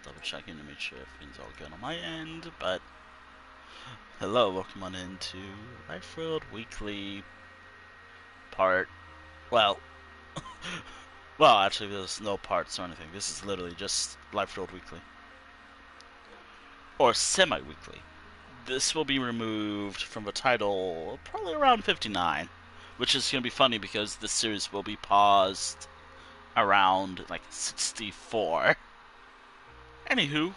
double checking to make sure everything's all good on my end. But hello, welcome on into Life World Weekly part. Well, well, actually, there's no parts or anything. This is literally just Life World Weekly or semi-weekly. This will be removed from the title probably around 59, which is gonna be funny because this series will be paused around like 64. Anywho,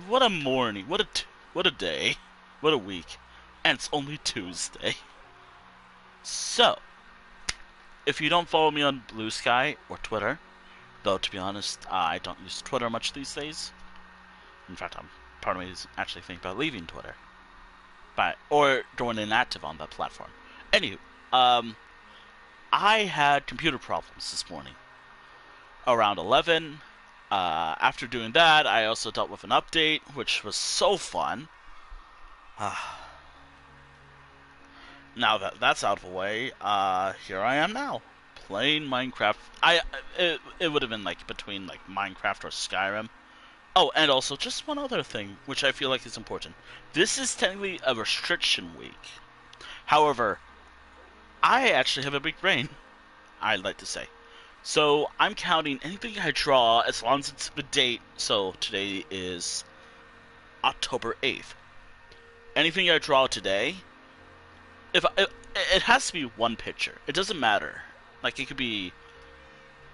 what a morning, what a day, what a week, and it's only Tuesday. So, if you don't follow me on Blue Sky or Twitter, though to be honest, I don't use Twitter much these days. In fact, part of me is actually thinking about leaving Twitter, or going inactive on that platform. Anywho, I had computer problems this morning around 11. After doing that, I also dealt with an update, which was so fun. Now that that's out of the way, here I am now playing Minecraft. It would have been like between like Minecraft or Skyrim. Oh, and also just one other thing, which I feel like is important. This is technically a restriction week. However, I actually have a big brain, I'd like to say. So I'm counting anything I draw as long as it's the date. So today is October 8th. Anything I draw today, if it has to be one picture. It doesn't matter. Like it could be,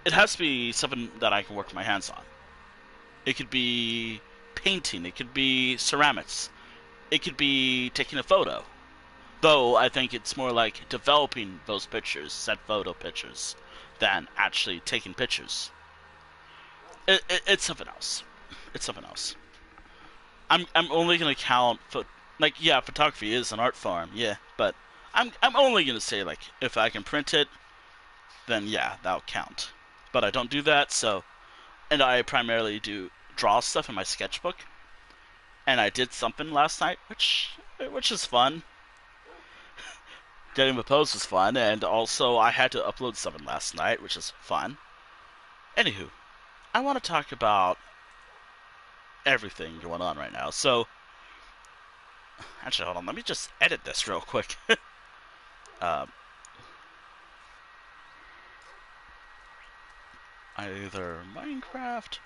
it has to be something that I can work my hands on. It could be painting. It could be ceramics. It could be taking a photo. Though I think it's more like developing those pictures, set photo pictures, than actually taking pictures. It's something else. It's something else. I'm only gonna count like yeah, photography is an art form, yeah, but I'm only gonna say like if I can print it, then yeah, that'll count. But I don't do that, so and I primarily do draw stuff in my sketchbook. And I did something last night, which is fun. Getting the pose was fun, and also I had to upload something last night, which is fun. Anywho, I want to talk about everything going on right now. So, actually, hold on, let me just edit this real quick. um, Either Minecraft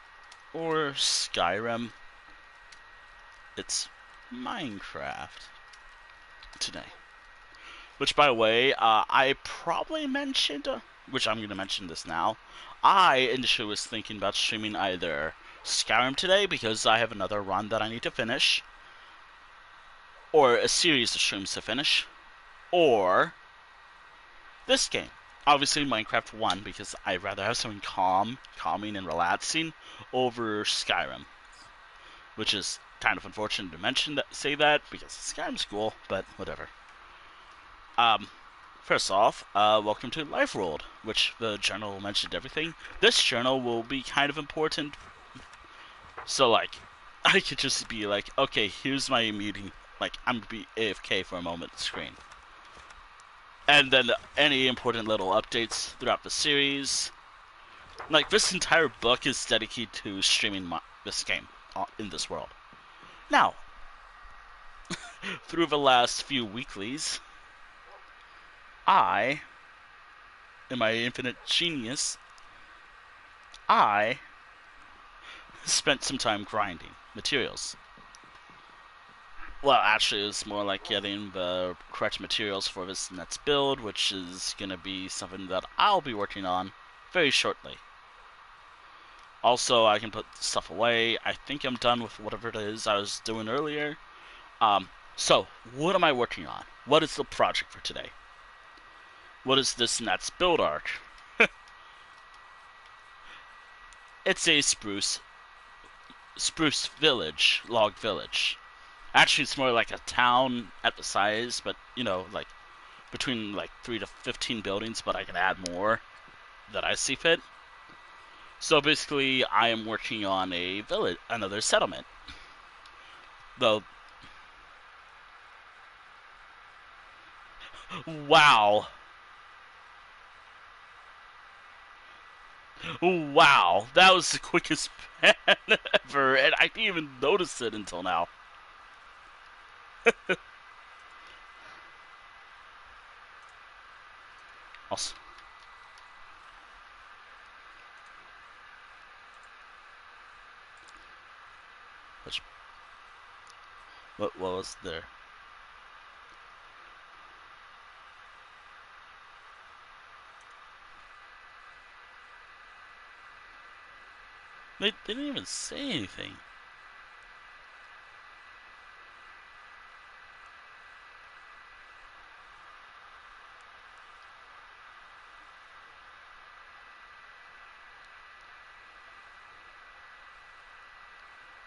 or Skyrim. It's Minecraft today. Which, by the way, I probably mentioned, which I'm going to mention this now. I initially was thinking about streaming either Skyrim today, because I have another run that I need to finish, or a series of streams to finish, or this game. Obviously, Minecraft 1, because I'd rather have something calming and relaxing over Skyrim. Which is kind of unfortunate to say that, because Skyrim's cool, but whatever. Um, First off, welcome to Life World, which the journal mentioned everything. This journal will be kind of important. So, like, I could just be like, okay, here's my meeting. Like, I'm gonna be AFK for a moment screen. And then any important little updates throughout the series. Like, this entire book is dedicated to streaming this game in this world. Now, through the last few weeklies, I, in my infinite genius, I spent some time grinding materials. Well, actually, it was more like getting the correct materials for this next build, which is going to be something that I'll be working on very shortly. Also, I can put stuff away. I think I'm done with whatever it is I was doing earlier. So, what am I working on? What is the project for today? What is this next build arc? It's a spruce village, log village. Actually, it's more like a town at the size, but you know, like between like 3 to 15 buildings, but I can add more that I see fit. So basically, I am working on a village, another settlement. Though, wow, Wow, that was the quickest pan ever, and I didn't even notice it until now. Also, which, what was there? They didn't even say anything.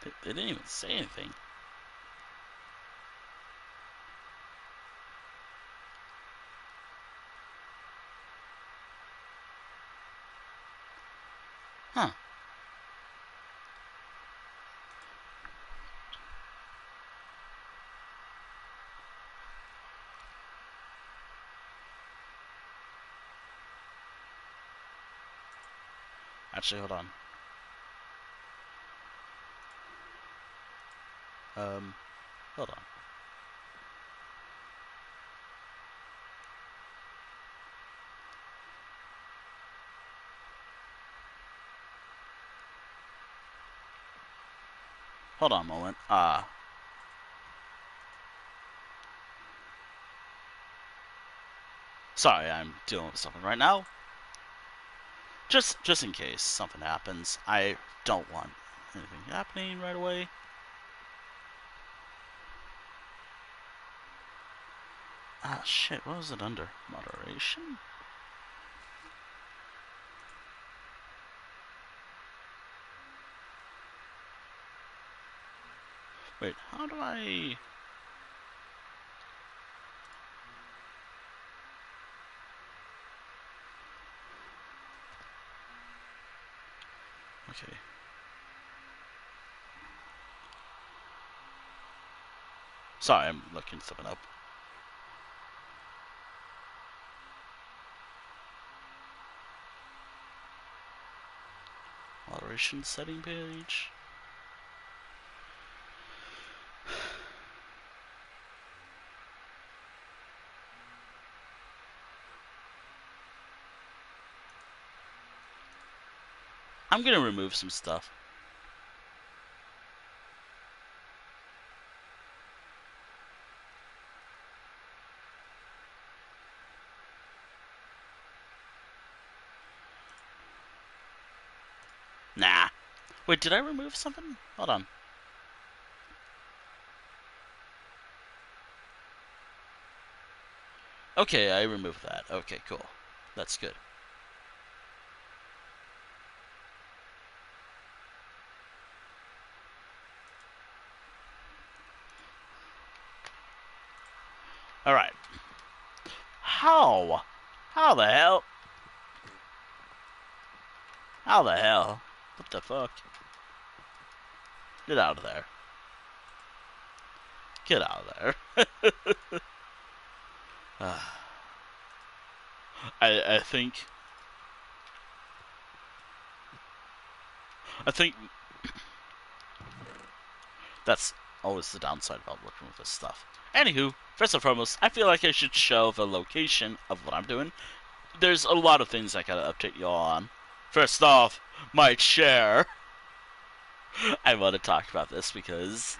They didn't even say anything. Huh. Actually, hold on. Hold on. Hold on a moment. Sorry, I'm dealing with something right now. Just in case something happens, I don't want anything happening right away. Ah, shit, what was it under? Moderation? Wait, how do I... Okay. Sorry, I'm looking something up. Moderation setting page. I'm gonna remove some stuff. Nah. Wait, did I remove something? Hold on. Okay, I removed that. Okay, cool. That's good. Alright. How? How the hell? How the hell? What the fuck? Get out of there. Get out of there. I think... I think that's always the downside about working with this stuff. Anywho, first and foremost, I feel like I should show the location of what I'm doing. There's a lot of things I gotta update y'all on. First off, my chair. I want to talk about this because,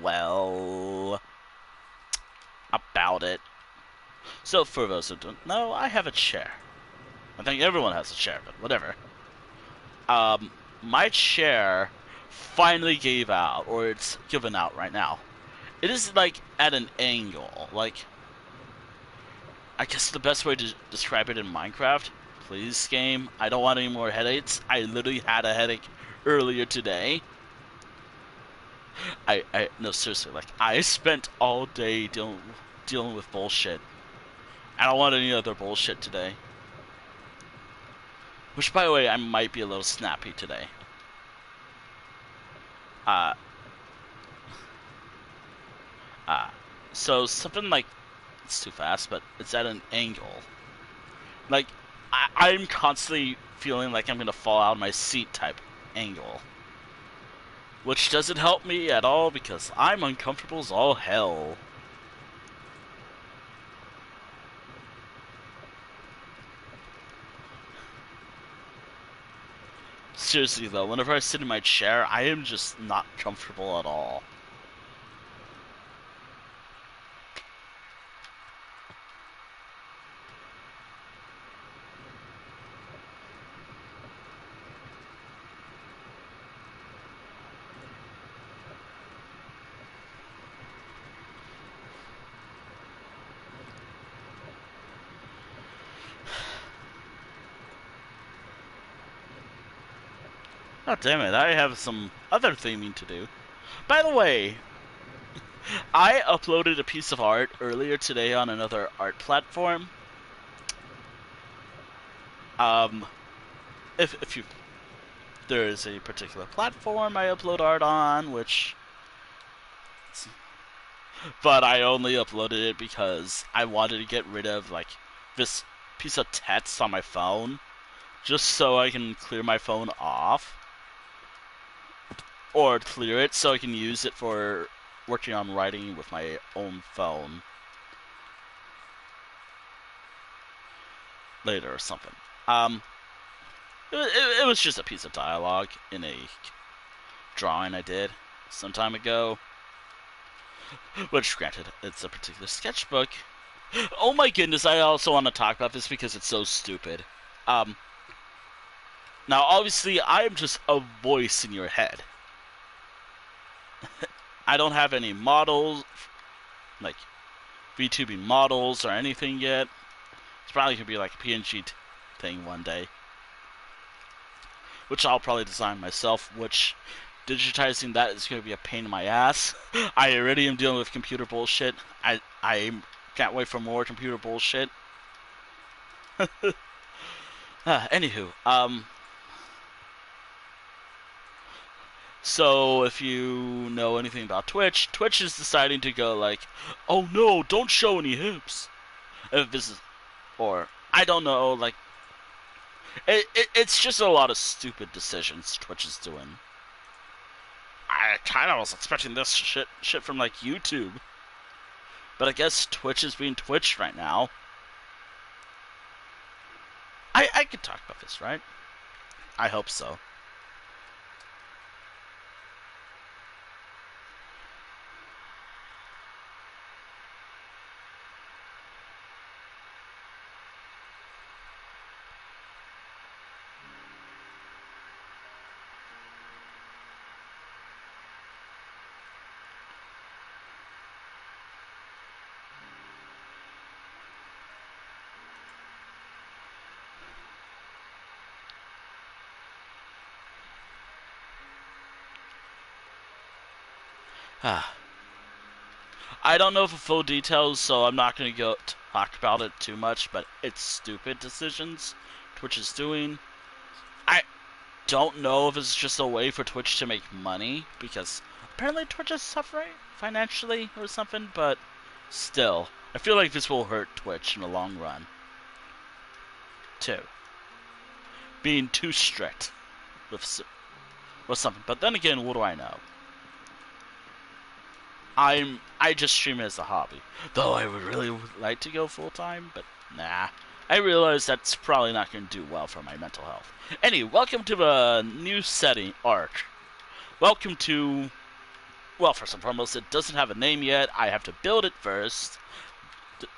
well, about it. So, for those who don't know, I have a chair. I think everyone has a chair, but whatever. My chair finally gave out, or it's given out right now. It is like at an angle. Like, I guess the best way to describe it in Minecraft, please game, I don't want any more headaches. I literally had a headache earlier today. No, seriously, like, I spent all day dealing with bullshit. I don't want any other bullshit today. Which, by the way, I might be a little snappy today. Uh, uh, so something like, it's too fast, but it's at an angle. Like, I'm constantly feeling like I'm gonna fall out of my seat type angle. Which doesn't help me at all because I'm uncomfortable as all hell. Seriously though, whenever I sit in my chair, I am just not comfortable at all. Oh damn it, I have some other theming to do. By the way, I uploaded a piece of art earlier today on another art platform. Um, if you there is a particular platform I upload art on, but I only uploaded it because I wanted to get rid of like this piece of text on my phone, just so I can clear my phone off, or clear it so I can use it for working on writing with my own phone later or something. Um, it was just a piece of dialogue in a drawing I did some time ago. Which, granted, it's a particular sketchbook. Oh my goodness, I also want to talk about this because it's so stupid. Um, Now, obviously, I'm just a voice in your head. I don't have any models, like VTubing models or anything yet. It's probably going to be like a PNG thing one day. Which I'll probably design myself, which digitizing that is going to be a pain in my ass. I already am dealing with computer bullshit. I can't wait for more computer bullshit. Anywho, so if you know anything about Twitch, Twitch is deciding to go like, oh no, don't show any hips. If this is, or I don't know, like it's just a lot of stupid decisions Twitch is doing. I kind of was expecting this shit from like YouTube, but I guess Twitch is being Twitch right now. I could talk about this, right? I hope so. I don't know the full details, so I'm not going to go talk about it too much, but it's stupid decisions Twitch is doing. I don't know if it's just a way for Twitch to make money, because apparently Twitch is suffering financially or something, but still, I feel like this will hurt Twitch in the long run. Too. Being too strict with something. But then again, what do I know? I just stream it as a hobby. Though I would really like to go full time, but nah. I realize that's probably not going to do well for my mental health. Anyway, welcome to the new setting arc. Welcome to, well, first and foremost, it doesn't have a name yet. I have to build it first,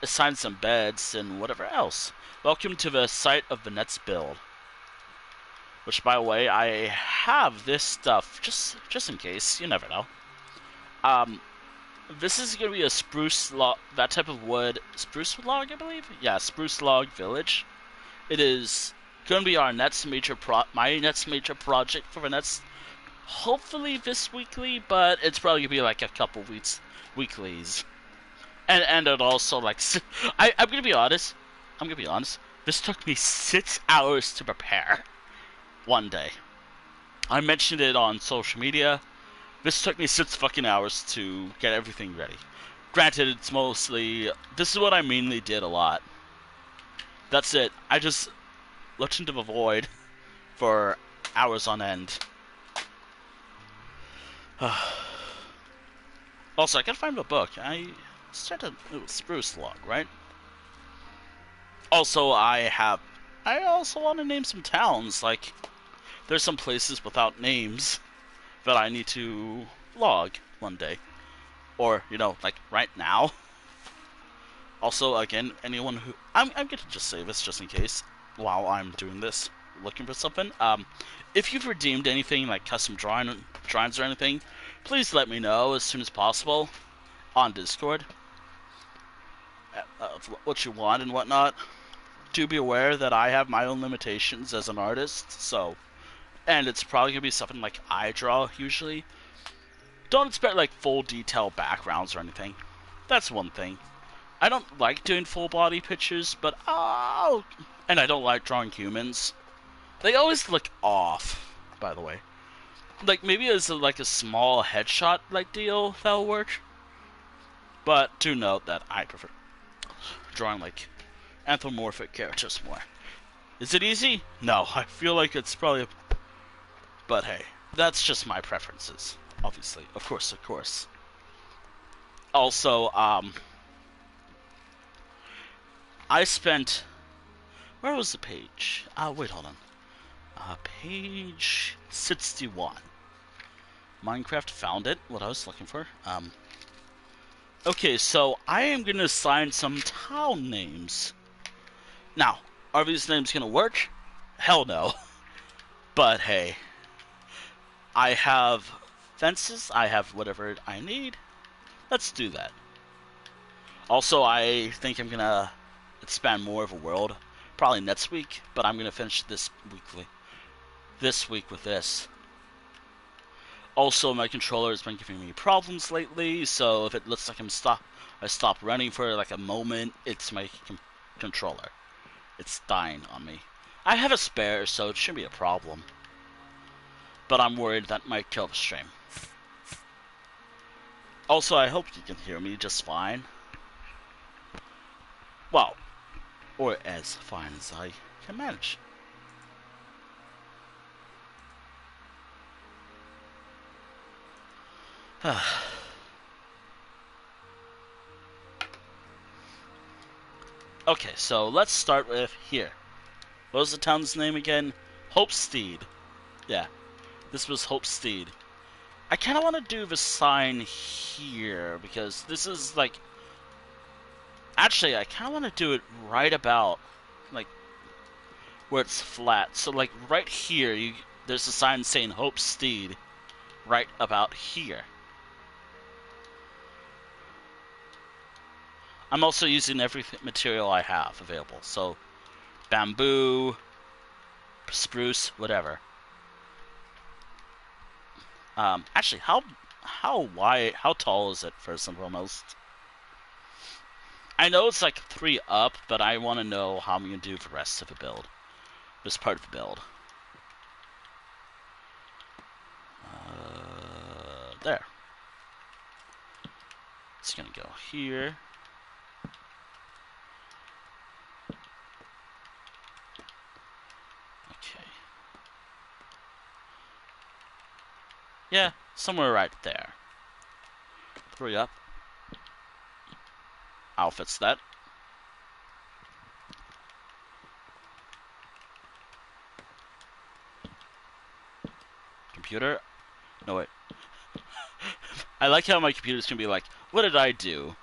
assign some beds, and whatever else. Welcome to the site of the next build. Which, by the way, I have this stuff just in case. You never know. This is going to be a spruce log, that type of wood. Spruce log, I believe? Yeah, spruce log village. It is going to be our next major my next major project for the next, hopefully this weekly, but it's probably going to be like a couple weeklies. And it also, like, I'm going to be honest. This took me 6 hours to prepare. One day. I mentioned it on social media. This took me 6 fucking hours to get everything ready. Granted, it's mostly... This is what I mainly did a lot. That's it. looked into the void for hours on end. Also, I gotta find the book. I started Spruce Log, right? Also, I also want to name some towns. Like, there's some places without names that I need to log one day. Or, like right now. Also, again, anyone who... I'm going to just say this just in case while I'm doing this, looking for something. If you've redeemed anything, like custom drawings or anything, please let me know as soon as possible on Discord. Of what you want and whatnot. Do be aware that I have my own limitations as an artist, so... And it's probably going to be something like I draw, usually. Don't expect, like, full detail backgrounds or anything. That's one thing. I don't like doing full body pictures, but and I don't like drawing humans. They always look off, by the way. Like, maybe as like a small headshot like deal, that'll work. But do note that I prefer drawing like anthropomorphic characters more. Is it easy? No, I feel like it's probably... But hey, that's just my preferences, obviously. Of course. Also, I spent... Where was the page? Wait, hold on. Page 61. Minecraft found it, what I was looking for. Okay, so I am going to assign some town names. Now, are these names going to work? Hell no. But hey, I have fences, I have whatever I need. Let's do that. Also, I think I'm going to expand more of a world. Probably next week, but I'm going to finish this week with this. Also, my controller has been giving me problems lately, so if it looks like I stop running for like a moment, it's my controller. It's dying on me. I have a spare, so it shouldn't be a problem. But I'm worried that might kill the stream. Also, I hope you can hear me just fine. Well, or as fine as I can manage. Okay, so let's start with here. What was the town's name again? Hopestead. Yeah, this was Hopestead. I kind of want to do the sign here, because this is like... Actually, I kind of want to do it right about, like, where it's flat. So, like, right here, there's a sign saying Hopestead. Right about here. I'm also using every material I have available. So, bamboo, spruce, whatever. Actually, how tall is it first and foremost? I know it's like 3 up, but I want to know how I'm going to do the rest of the build. This part of the build. There. It's going to go here. Okay. Yeah, somewhere right there. 3 up. Outfits that. Computer. No, wait. I like how my computer's gonna be like, what did I do?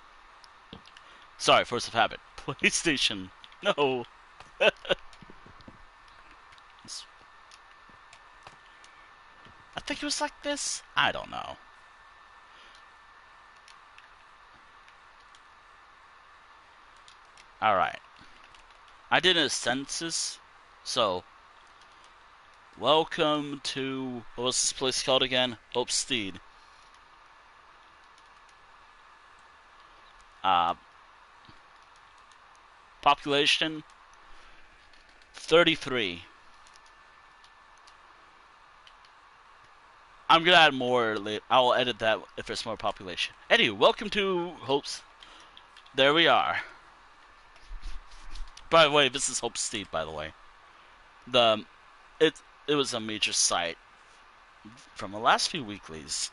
Sorry, force of habit. PlayStation. No. I think it was like this. I don't know. Alright. I did a census, so... Welcome to... What was this place called again? Hopestead. Population... 33. I'm gonna add more later. I'll edit that if there's more population. Anyway, welcome to Hopes. There we are. By the way, this is Hopestead, by the way. The it it was a major site from the last few weeklies.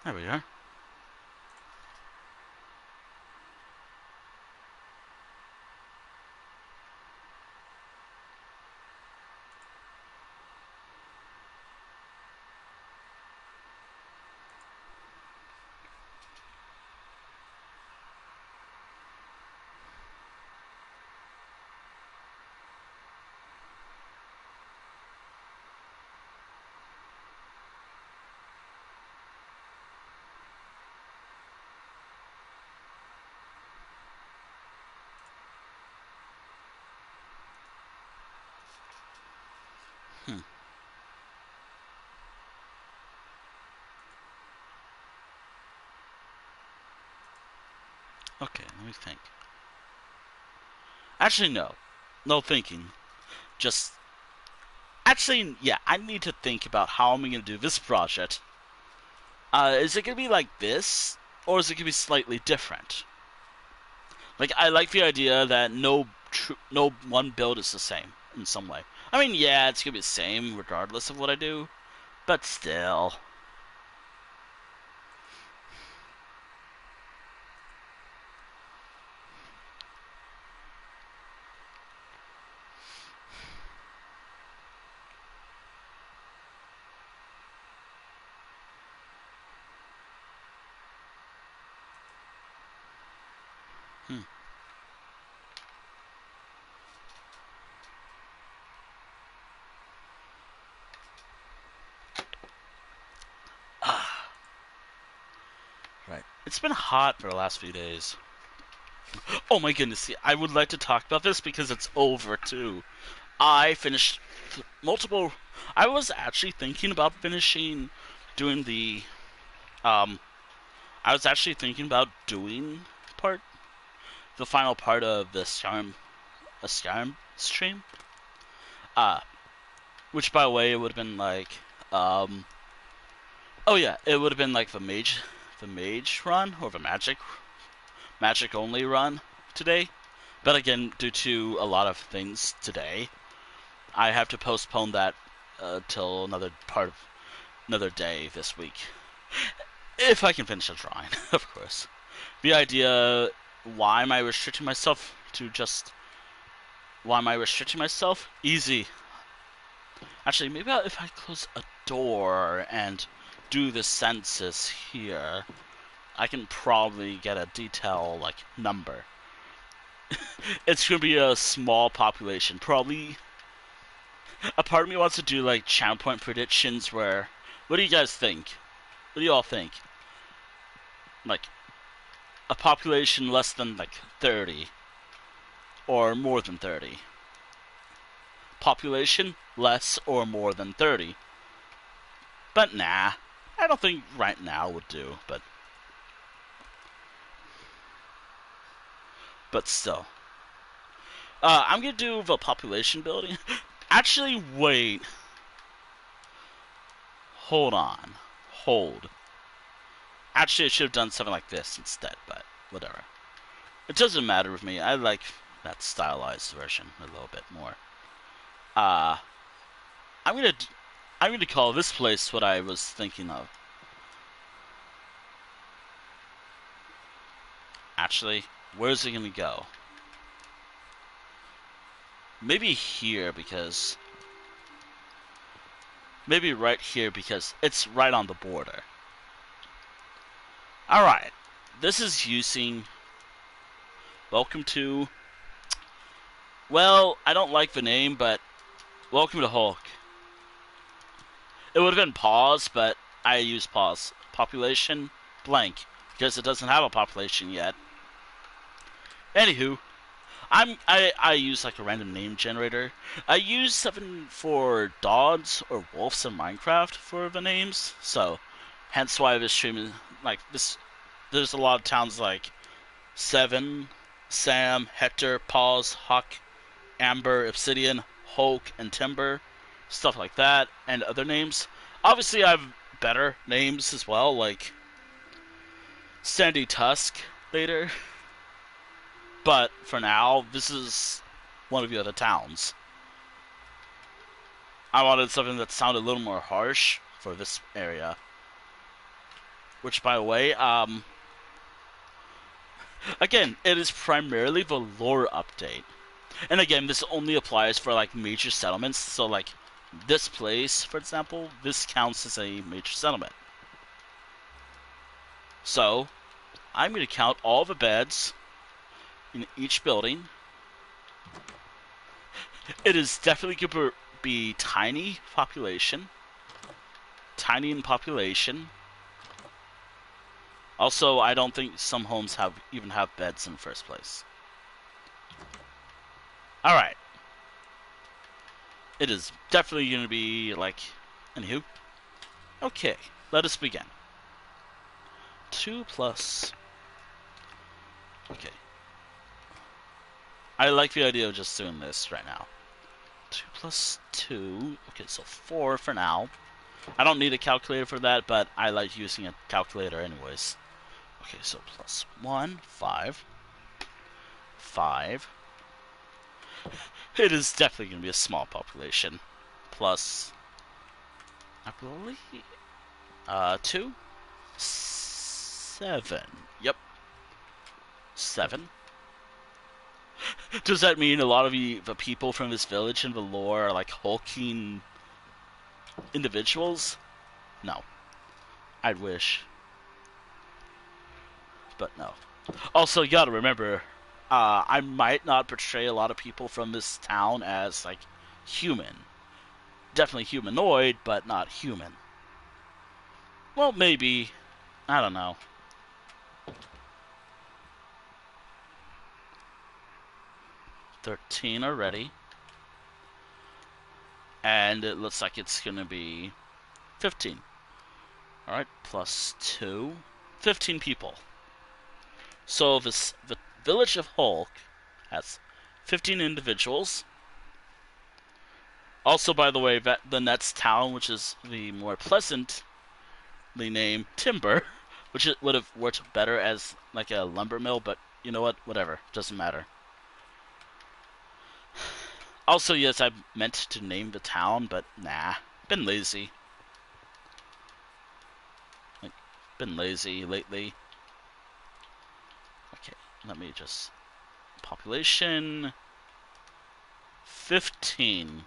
There we are. Hmm. Okay, let me think. Actually, no. No thinking. Just actually, yeah. I need to think about how I'm gonna do this project. Is it gonna be like this, or is it gonna be slightly different? Like, I like the idea that no one build is the same in some way. I mean, yeah, it's gonna be the same regardless of what I do, but still. Hmm. Ah, right. It's been hot for the last few days. Oh my goodness, I would like to talk about this because it's over too. I finished multiple. I was actually thinking about finishing doing the. Um, I was actually thinking about doing part the final part of the Skyrim stream. Uh, which by the way, it would have been like. Oh yeah, it would have been like the mage run or the magic only run today. But again, due to a lot of things today, I have to postpone that till another day this week. If I can finish a drawing, of course. The idea, why am I restricting myself to just? Why am I restricting myself? Easy. Actually, maybe if I close a door and do the census here, I can probably get a detail like number. It's gonna be a small population. Probably a part of me wants to do like channel point predictions where what do you guys think? What do you all think? Like a population less than like 30 or more than 30. Population less or more than 30. But nah, I don't think right now would do, but still. I'm gonna do the population building. Actually, wait. Hold on. Hold. Actually, I should have done something like this instead, but whatever. It doesn't matter with me. I like that stylized version a little bit more. Uh, I'm gonna I'm gonna call this place what I was thinking of. Actually, where's it gonna go? Maybe here because maybe right here because it's right on the border. All right, this is using. Welcome to. Well, I don't like the name, but welcome to Hulk. It would have been pause, but I use pause. Population blank because it doesn't have a population yet. Anywho, I use like a random name generator. I use 7 for dogs or wolves in Minecraft for the names, so hence why this stream is like this. There's a lot of towns like Seven, Sam, Hector, Paws, Huck, Amber, Obsidian, Hulk, and Timber, stuff like that, and other names. Obviously, I have better names as well, like Sandy Tusk later. But for now, this is one of the other towns. I wanted something that sounded a little more harsh for this area. Which, by the way, again, it is primarily the lore update. And again, this only applies for like major settlements. So like this place, for example, this counts as a major settlement. So I'm going to count all the beds in each building. It is definitely going to be tiny population. Tiny in population. Also, I don't think some homes even have beds in the first place. Alright. It is definitely going to be like... Anywho. Okay, let us begin. 2 plus... Okay. I like the idea of just doing this right now. 2 plus 2... Okay, so 4 for now. I don't need a calculator for that, but I like using a calculator anyways. Okay, so plus 1, 5. 5. It is definitely going to be a small population. Plus, I believe, 2, 7. Yep, 7. Does that mean a lot of the people from this village and the lore are like hulking individuals? No. I'd wish. But no. Also, you gotta remember, I might not portray a lot of people from this town as, like, human. Definitely humanoid, but not human. Well, maybe. I don't know. $13 already. And it looks like it's gonna be 15. Alright, plus 2. 15 people. So the village of Hulk has 15 individuals. Also, by the way, the next town, which is the more pleasantly named Timber, which it would have worked better as like a lumber mill, but you know what? Whatever. Doesn't matter. Also, yes, I meant to name the town, but nah. Been lazy. Like, been lazy lately. Okay, let me just... Population... 15.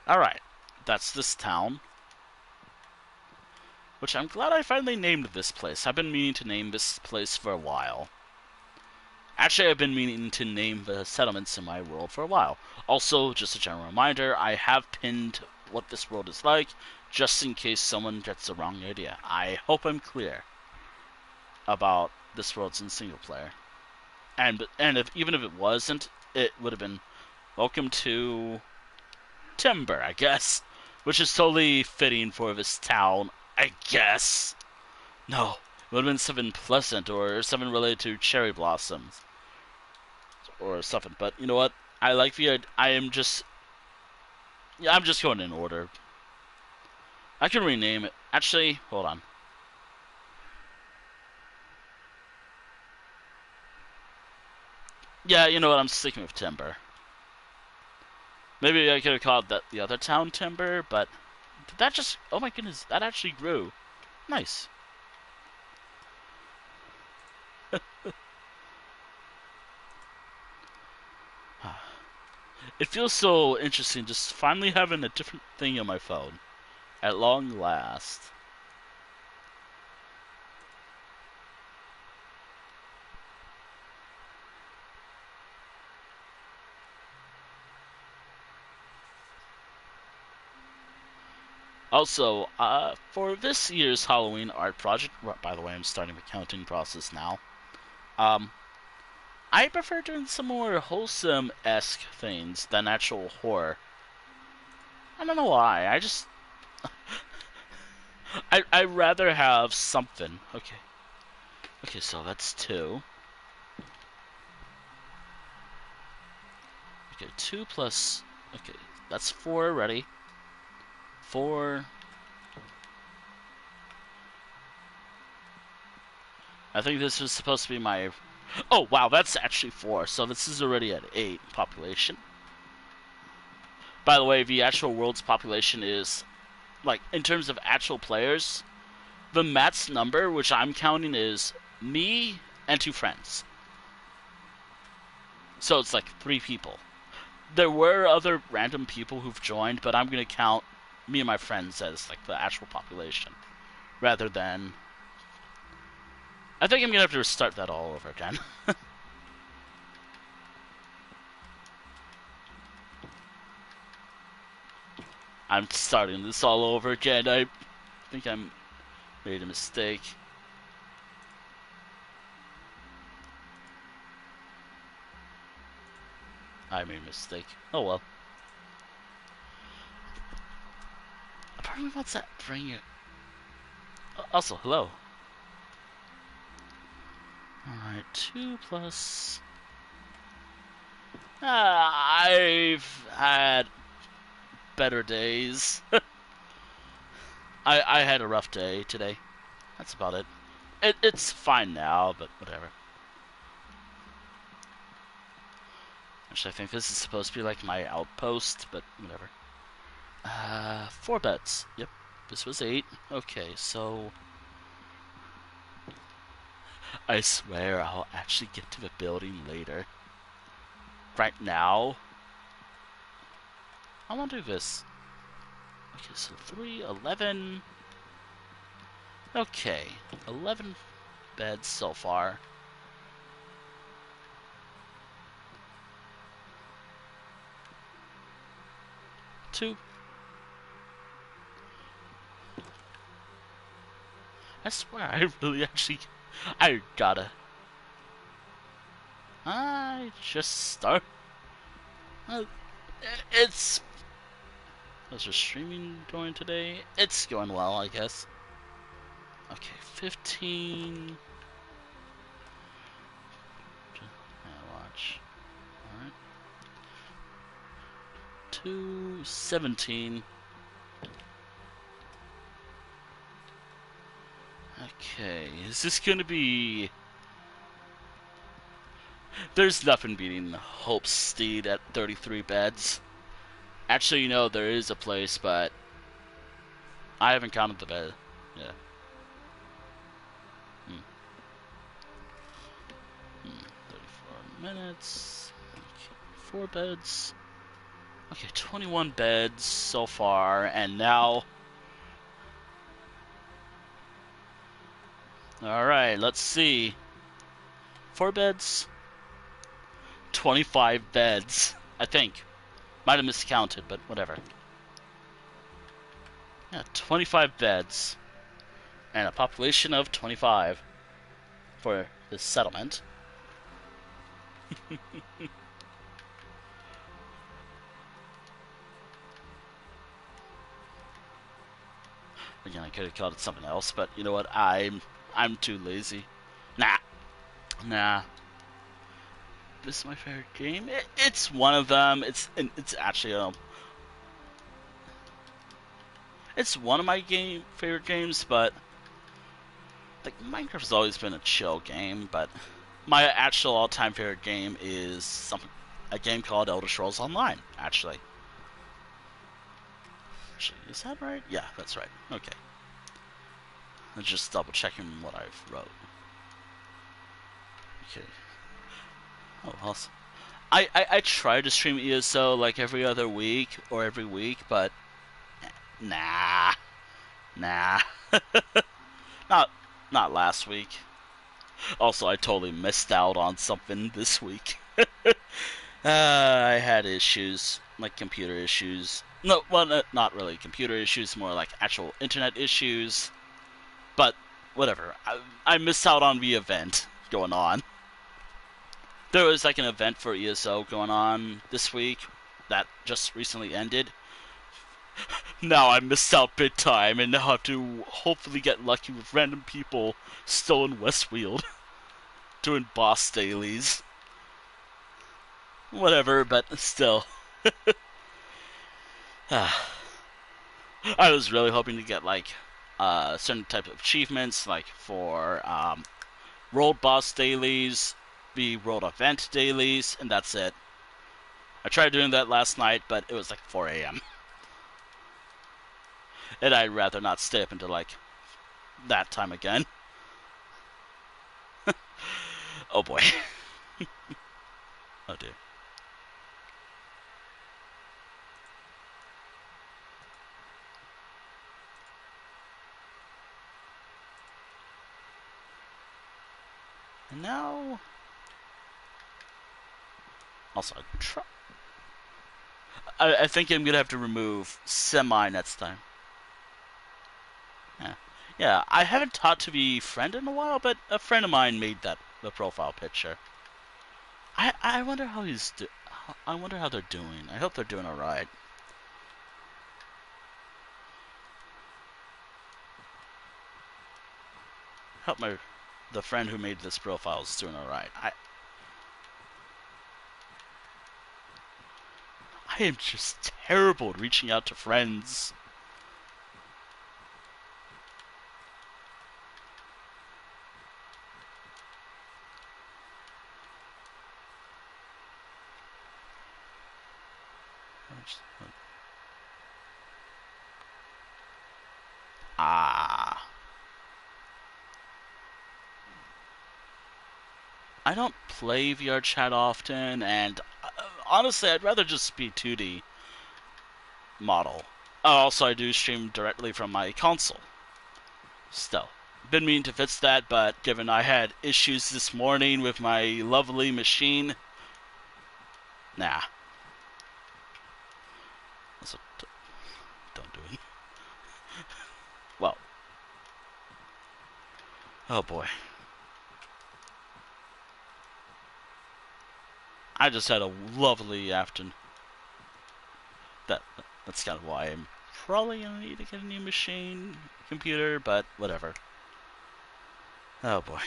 Alright, that's this town. Which I'm glad I finally named this place. I've been meaning to name this place for a while. Actually, I've been meaning to name the settlements in my world for a while. Also, just a general reminder, I have pinned what this world is like, just in case someone gets the wrong idea. I hope I'm clear about this world's in single player. And even if it wasn't, it would have been welcome to Timber, I guess. Which is totally fitting for this town, I guess. No, it would have been something pleasant or something related to cherry blossoms. Or something, but you know what? I like the... I'm just going in order. I can rename it. Actually, hold on. Yeah, you know what? I'm sticking with Timber. Maybe I could have called that the other town Timber, but did that just... Oh my goodness, that actually grew. Nice. It feels so interesting just finally having a different thing on my phone. At long last. Also, for this year's Halloween art project, by the way, I'm starting the counting process now. I prefer doing some more wholesome-esque things than actual horror. I don't know why. I'd rather have something. Okay. Okay, so that's 2. Okay, 2 plus... Okay, that's 4 already. 4... I think this was supposed to be my... Oh, wow, that's actually 4. So this is already at 8 population. By the way, the actual world's population is... Like, in terms of actual players, the max number, which I'm counting, is me and 2 friends. So it's like 3 people. There were other random people who've joined, but I'm going to count me and my friends as like the actual population, rather than... I think I'm going to have to restart that all over again. I'm starting this all over again. I think I made a mistake. I made a mistake. Oh well. Apparently, what's that bring you? Also, hello. Alright, 2 plus... I've had better days. I had a rough day today. That's about it. It's fine now, but whatever. Actually, I think this is supposed to be like my outpost, but whatever. 4 beds. Yep, this was 8. Okay, so... I swear I'll actually get to the building later. Right now, I want to do this. Okay, so 3, 11... Okay, 11 beds so far. Two. I swear, I really actually... I gotta... I just start... It's... How's your streaming going today? It's going well, I guess. Okay, 15... Watch. Alright. 2, 17... Okay, is this gonna be... There's nothing beating Hope Steed at 33 beds. Actually, you know, there is a place, but I haven't counted the bed. Yeah. 34 minutes. Okay, 4 beds. Okay, 21 beds so far, and now... Alright, let's see. 4 beds. 25 beds, I think. Might have miscounted, but whatever. Yeah, 25 beds. And a population of 25 for this settlement. Again, I could have called it something else, but you know what? I'm too lazy. Nah. This is my favorite game. It's one of them. It's actually it's one of my favorite games, but like Minecraft's always been a chill game. But my actual all-time favorite game is a game called Elder Scrolls Online. Actually, is that right? Yeah, that's right. Okay, I'm just double checking what I've wrote. Okay. Oh, awesome. I try to stream ESO like every other week or every week, but nah. Not last week. Also, I totally missed out on something this week. I had issues, like computer issues. No, well, not really computer issues, more like actual internet issues. But whatever. I missed out on the event going on. There was like an event for ESO going on this week that just recently ended. Now I missed out big time, and now I have to hopefully get lucky with random people still in Westfield doing boss dailies. Whatever, but still. I was really hoping to get like certain type of achievements, like for road boss dailies, be road event dailies, and that's it. I tried doing that last night, but it was like 4 a.m. and I'd rather not stay up until like that time again. Oh boy. Oh dear. And now, also, I think I'm gonna have to remove semi next time. Yeah. Yeah, I haven't talked to the friend in a while, but a friend of mine made the profile picture. I wonder how I wonder how they're doing. I hope they're doing all right. Hope the friend who made this profile is doing all right. I am just terrible at reaching out to friends. Ah. I don't play VR chat often, and honestly, I'd rather just be 2D model. Also, I do stream directly from my console. Still, been meaning to fix that, but given I had issues this morning with my lovely machine, nah. Also, don't do it. Well, oh boy. I just had a lovely afternoon. That's kind of why I'm probably gonna need to get a new machine, computer, but whatever. Oh boy.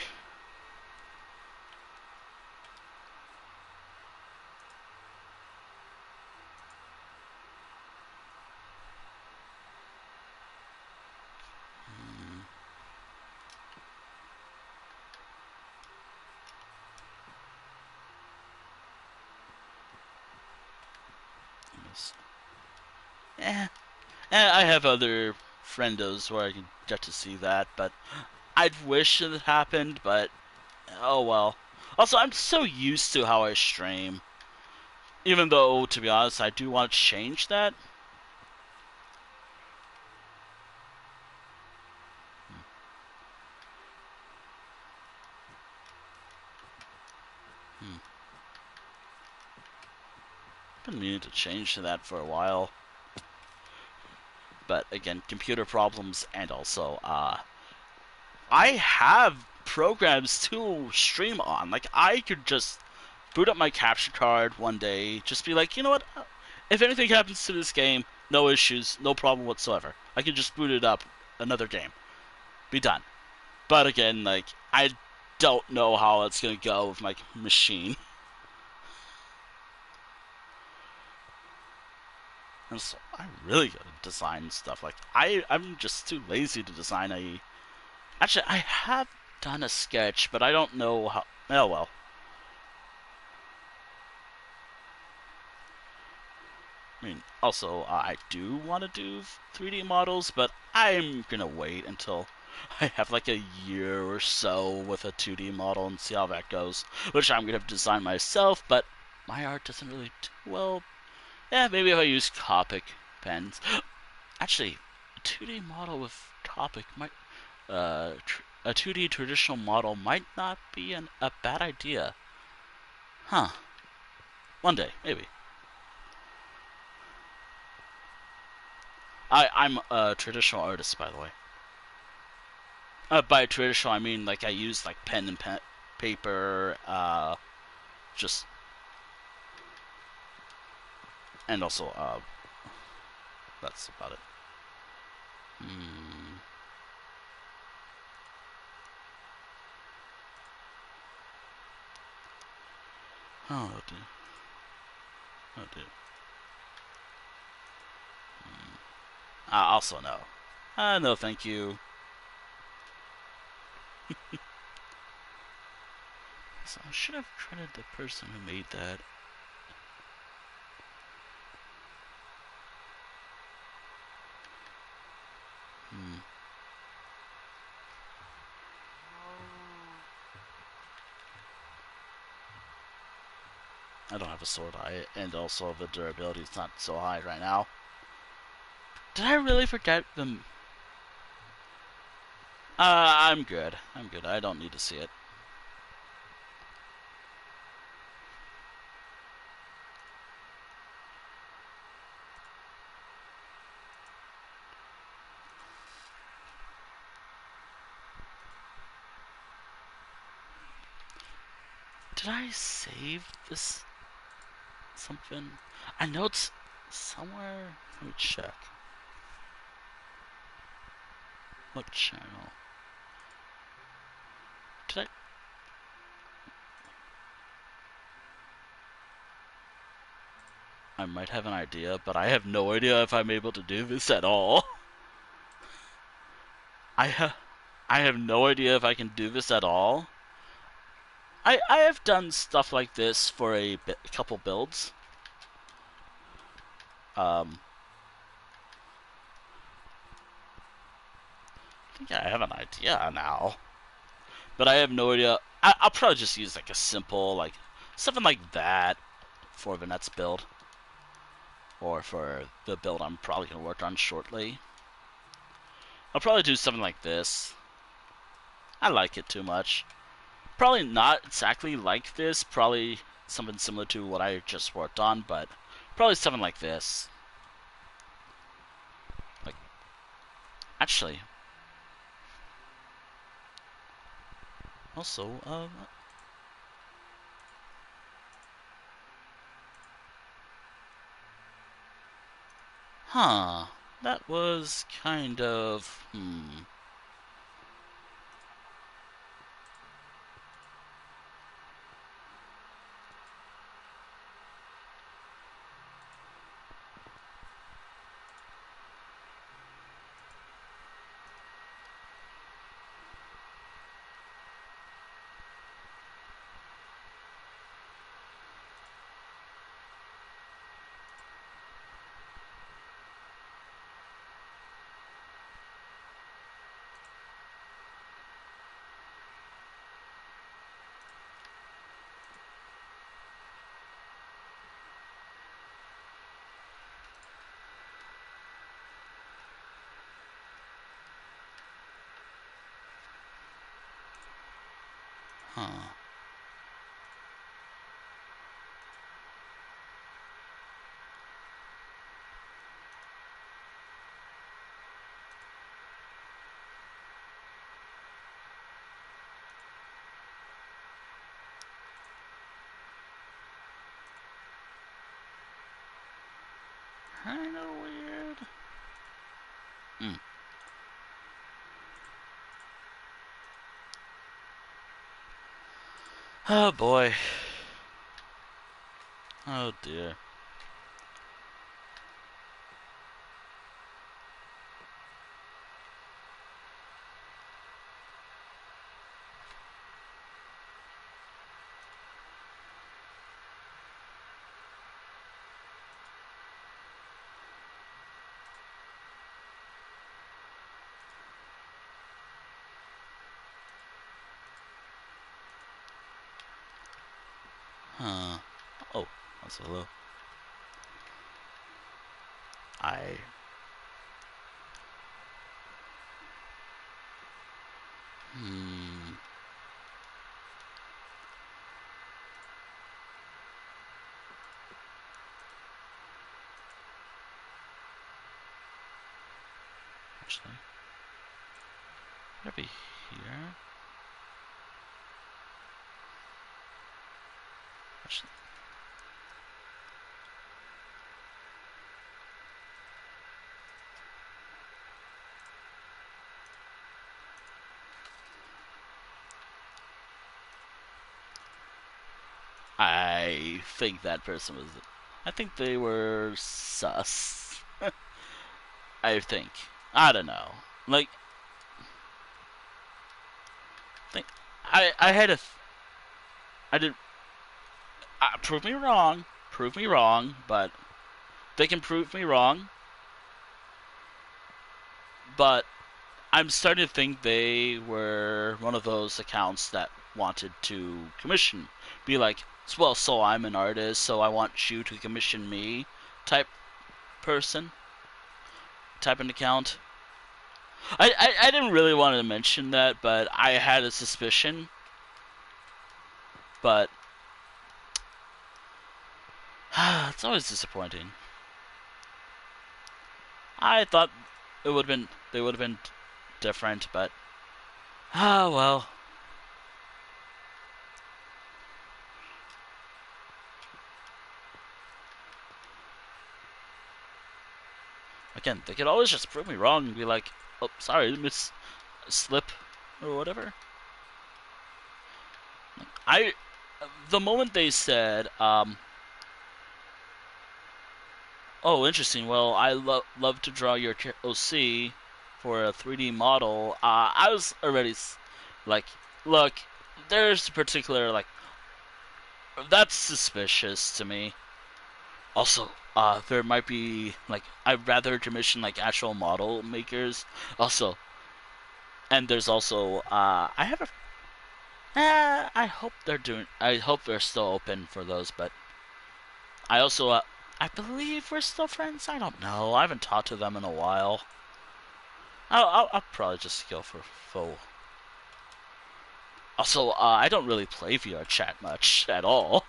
Eh, I have other friendos where I can get to see that, but I'd wish it happened, but oh well. Also, I'm so used to how I stream. Even though, to be honest, I do want to change that. Hmm. Been meaning to change to that for a while. But again, computer problems, and also, I have programs to stream on. Like, I could just boot up my capture card one day, just be like, you know what? If anything happens to this game, no issues, no problem whatsoever. I could just boot it up another game. Be done. But again, like, I don't know how it's gonna go with my machine. And so I really gotta design stuff. Like, I'm just too lazy to design a. Actually, I have done a sketch, but I don't know how. Oh well. I mean, also, I do want to do 3D models, but I'm gonna wait until I have like a year or so with a 2D model and see how that goes. Which I'm gonna have to design myself, but my art doesn't really do well. Yeah, maybe if I use Copic pens. Actually, a 2D model with Copic might, a 2D traditional model might not be a bad idea. Huh. One day, maybe. I'm a traditional artist, by the way. By traditional, I mean like I use like pen and paper, just and also that's about it. Hmm. Oh dear. Oh dear. Also no. No, thank you. So I should have credited the person who made that. Hmm. I don't have a sword eye, and also the durability is not so high right now. Did I really forget them? I'm good. I'm good. I don't need to see it. Did I save this something? I know it's somewhere. Let me check. What channel? Did I might have an idea, but I have no idea if I'm able to do this at all. I have no idea if I can do this at all. I have done stuff like this for a couple builds. I think I have an idea now, but I have no idea. I'll probably just use like a simple like something like that for the next build, or for the build I'm probably gonna work on shortly. I'll probably do something like this. I like it too much. Probably not exactly like this. Probably something similar to what I just worked on, but probably something like this. Like, actually, also, huh. That was kind of, huh. Kind of weird. Hmm. Oh boy. Oh dear. Huh. Oh, that's hello. I. Hmm. Actually, would it be here? I think that person was. I think they were sus. I think. I don't know. Like, think I had a. I did. Prove me wrong. Prove me wrong. But they can prove me wrong. But I'm starting to think they were one of those accounts that wanted to commission. Be like, well, so I'm an artist, so I want you to commission me type person. Type an account. I didn't really want to mention that, but I had a suspicion. But it's always disappointing. I thought they would have been different, but well. Again, they could always just prove me wrong and be like, "Oh, sorry, miss slip or whatever." I the moment they said, "Oh, interesting. Well, I love to draw your OC for a 3D model." I was already like, "Look, there's a particular like that's suspicious to me." Also, there might be like I'd rather commission like actual model makers. Also, and there's also I have a. I hope they're doing. I hope they're still open for those, but I also I believe we're still friends. I don't know. I haven't talked to them in a while. I'll probably just go for full. Also, I don't really play VR chat much at all.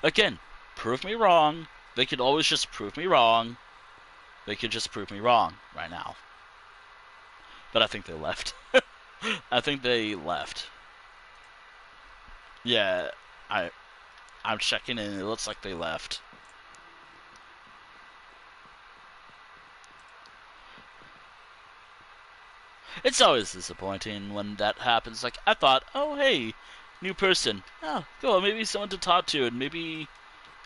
Again, prove me wrong. They could always just prove me wrong. They could just prove me wrong right now. But I think they left. I think they left. Yeah, I'm checking and it looks like they left. It's always disappointing when that happens. Like, I thought, oh, hey, new person. Oh, cool, maybe someone to talk to and maybe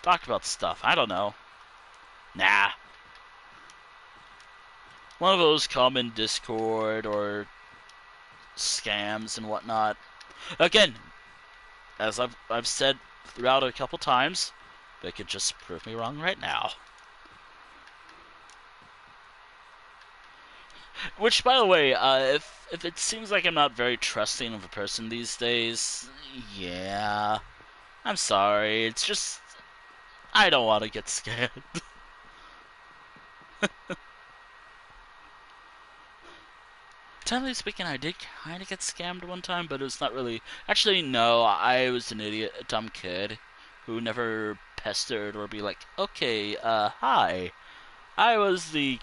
talk about stuff. I don't know. Nah. One of those common Discord or scams and whatnot. Again, as I've said throughout a couple times, they could just prove me wrong right now. Which, by the way, if it seems like I'm not very trusting of a person these days, yeah, I'm sorry. It's just I don't want to get scammed. Technically speaking, I did kind of get scammed one time, but it was not really. Actually, no, I was an idiot, a dumb kid who never pestered or be like, okay, hi, I was the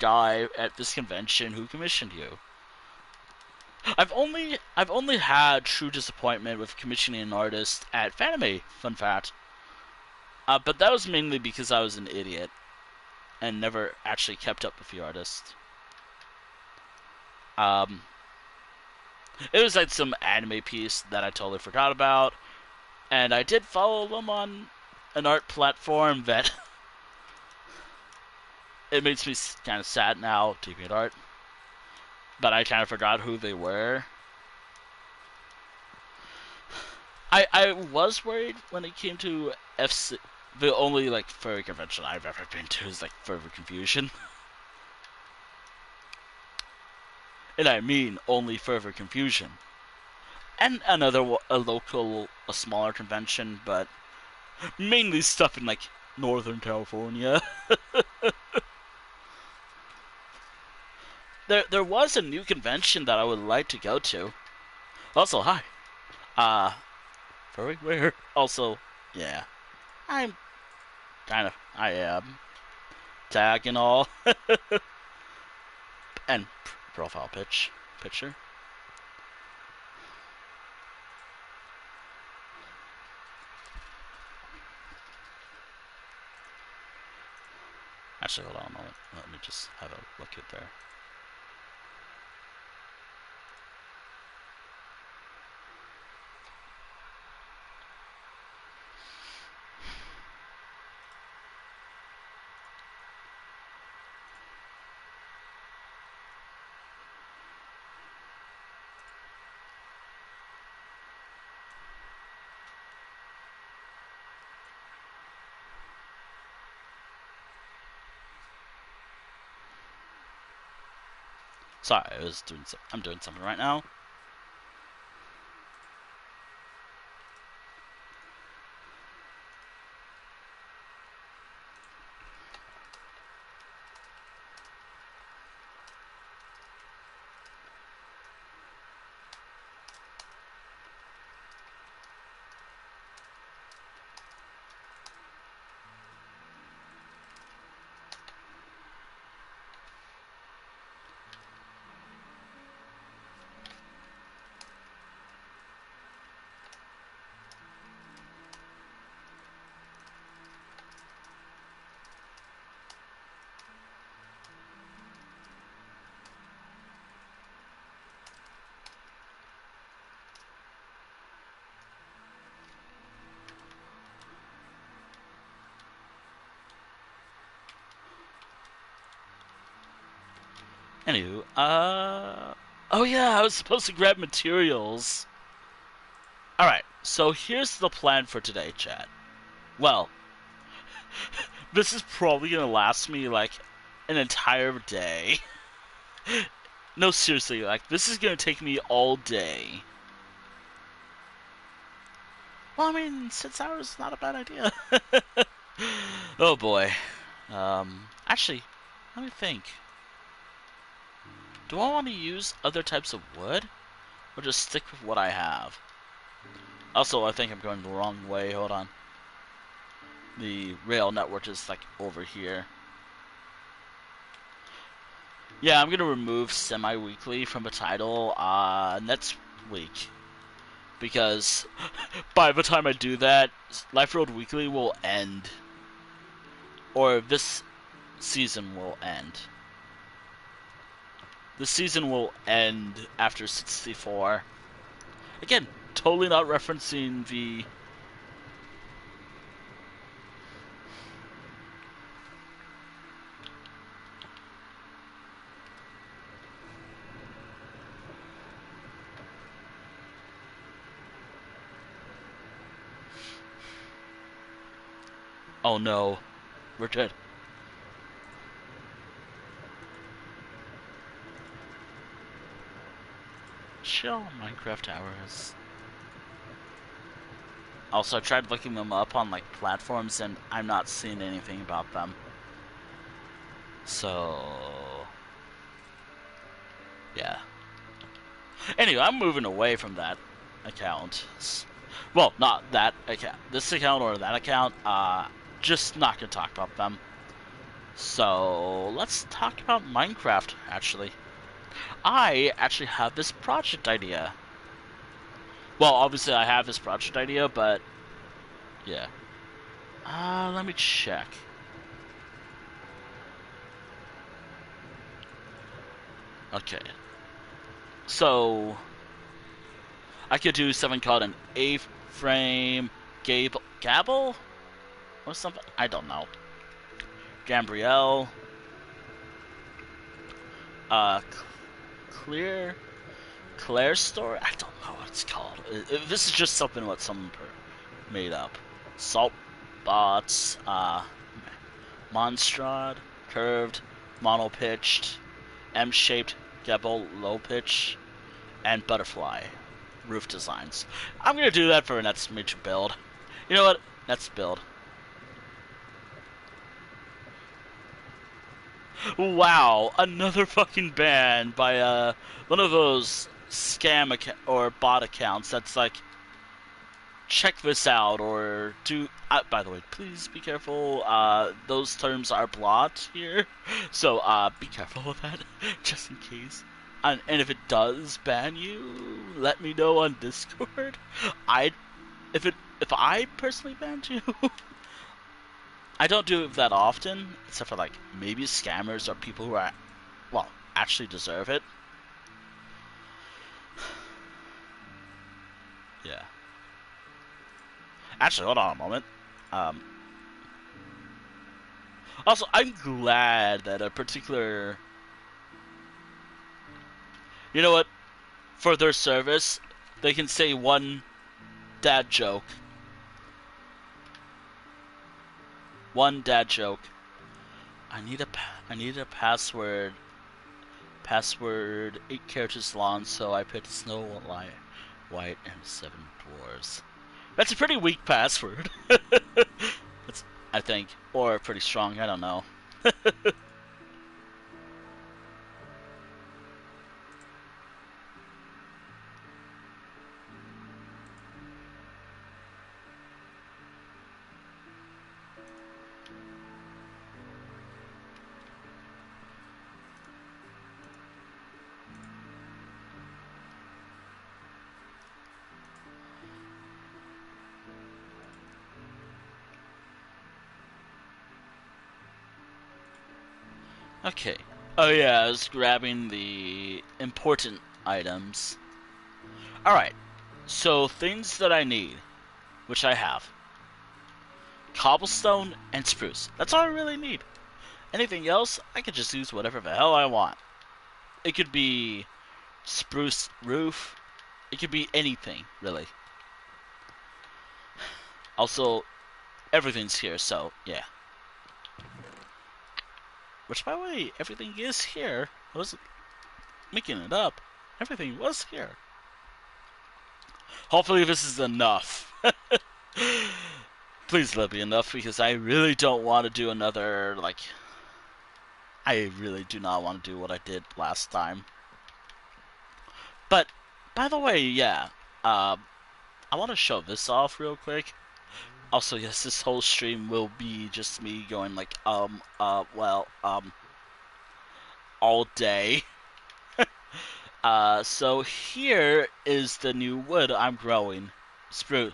guy at this convention who commissioned you. I've only had true disappointment with commissioning an artist at Fanime. Fun fact. But that was mainly because I was an idiot and never actually kept up with the artist. Um, it was like some anime piece that I totally forgot about, and I did follow them on an art platform that it makes me kind of sad now to at art, but I kind of forgot who they were. I was worried when it came to FC. The only like furry convention I've ever been to is like Further Confusion, and I mean only Further Confusion, and another a local, a smaller convention, but mainly stuff in like Northern California. There was a new convention that I would like to go to. Also, hi. Uh, Furry where? Also, yeah. I'm I am tag and all, and profile picture. Actually, hold on a moment. Let me just have a look at there. Sorry, I'm doing something right now. Anywho, oh yeah, I was supposed to grab materials. Alright, so here's the plan for today, chat. Well, this is probably gonna last me, like, an entire day. No, seriously, like, this is gonna take me all day. Well, I mean, 6 hours is not a bad idea. Oh boy. Actually, let me think. Do I want to use other types of wood? Or just stick with what I have? Also, I think I'm going the wrong way. Hold on. The rail network is, like, over here. Yeah, I'm gonna remove semi-weekly from the title, next week. Because by the time I do that, Life Road Weekly will end. Or this season will end. The season will end after 64. Again, totally not referencing the... Oh no. We're dead. Chill, Minecraft hours. Also, I tried looking them up on, like, platforms, and I'm not seeing anything about them. So... yeah. Anyway, I'm moving away from that account. Well, not that account. This account or that account. Just not gonna talk about them. So, let's talk about Minecraft, actually. I actually have this project idea. Well, obviously I have this project idea, but... yeah. Let me check. Okay. So... I could do something called an A-frame gable? Or something? I don't know. Gambriel. Claire story? I don't know what it's called. This is just something what someone made up. Salt bots, Monstrad, curved, mono-pitched, M-shaped, gable, low-pitch, and butterfly roof designs. I'm gonna do that for a next major build. You know what? Next build. Wow, another fucking ban by one of those scam or bot accounts that's like, check this out or do. By the way, please be careful. Those terms are blocked here, so be careful with that, just in case. And if it does ban you, let me know on Discord. If I personally banned you, I don't do it that often, except for like maybe scammers or people who are, well, actually deserve it. Yeah. Actually, hold on a moment. Um, Also, I'm glad that a particular, you know what, for their service, they can say one dad joke. One dad joke. I need a password. Password 8 characters long, so I picked Snow White and Seven Dwarves. That's a pretty weak password. That's, I think, or pretty strong. I don't know. Okay. Oh yeah, I was grabbing the important items. Alright, so things that I need, which I have. Cobblestone and spruce. That's all I really need. Anything else, I could just use whatever the hell I want. It could be spruce roof. It could be anything, really. Also, everything's here, so yeah. Which, by the way, everything is here. I wasn't making it up. Everything was here. Hopefully this is enough. Please let me enough, because I really don't want to do another, like... I really do not want to do what I did last time. But, by the way, yeah. I want to show this off real quick. Also, yes, this whole stream will be just me going like, all day. So here is the new wood I'm growing. Spruce.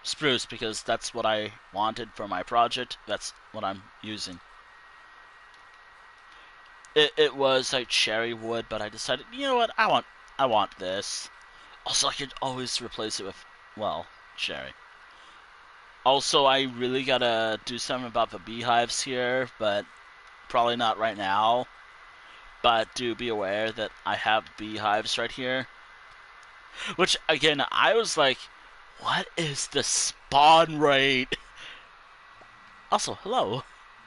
Spruce, because that's what I wanted for my project. That's what I'm using. It was like cherry wood, but I decided, you know what, I want this. Also, I could always replace it with, well, cherry. Also, I really gotta do something about the beehives here, but probably not right now. But do be aware that I have beehives right here. Which, again, I was like, what is the spawn rate? Also, hello.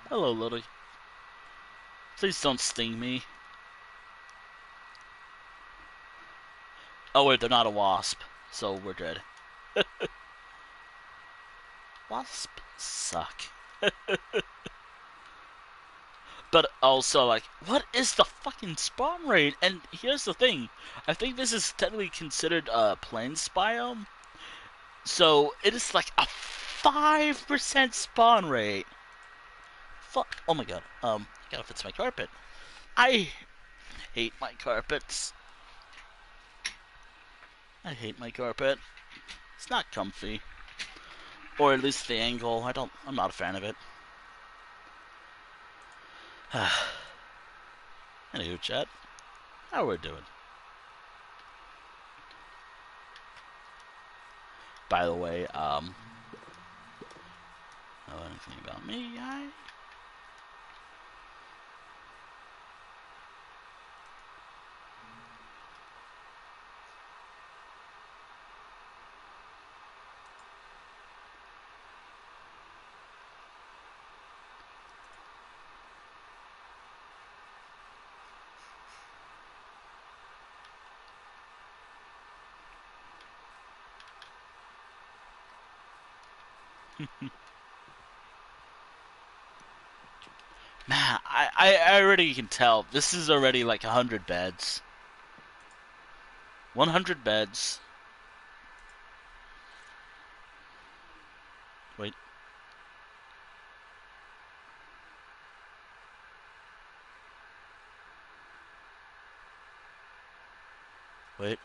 Hello, Lily. Please don't sting me. Oh, wait, they're not a wasp, so we're good. Wasps suck. But also, like, what is the fucking spawn rate? And here's the thing. I think this is technically considered a plains biome. So, it is like a 5% spawn rate. Fuck. Oh my god. I gotta fix my carpet. I hate my carpets. I hate my carpet. It's not comfy. Or at least the angle. I'm not a fan of it. Anywho, chat. How we're doing? By the way, know anything about me? Man, I already can tell. This is already like 100 beds. 100 beds. Wait. Wait.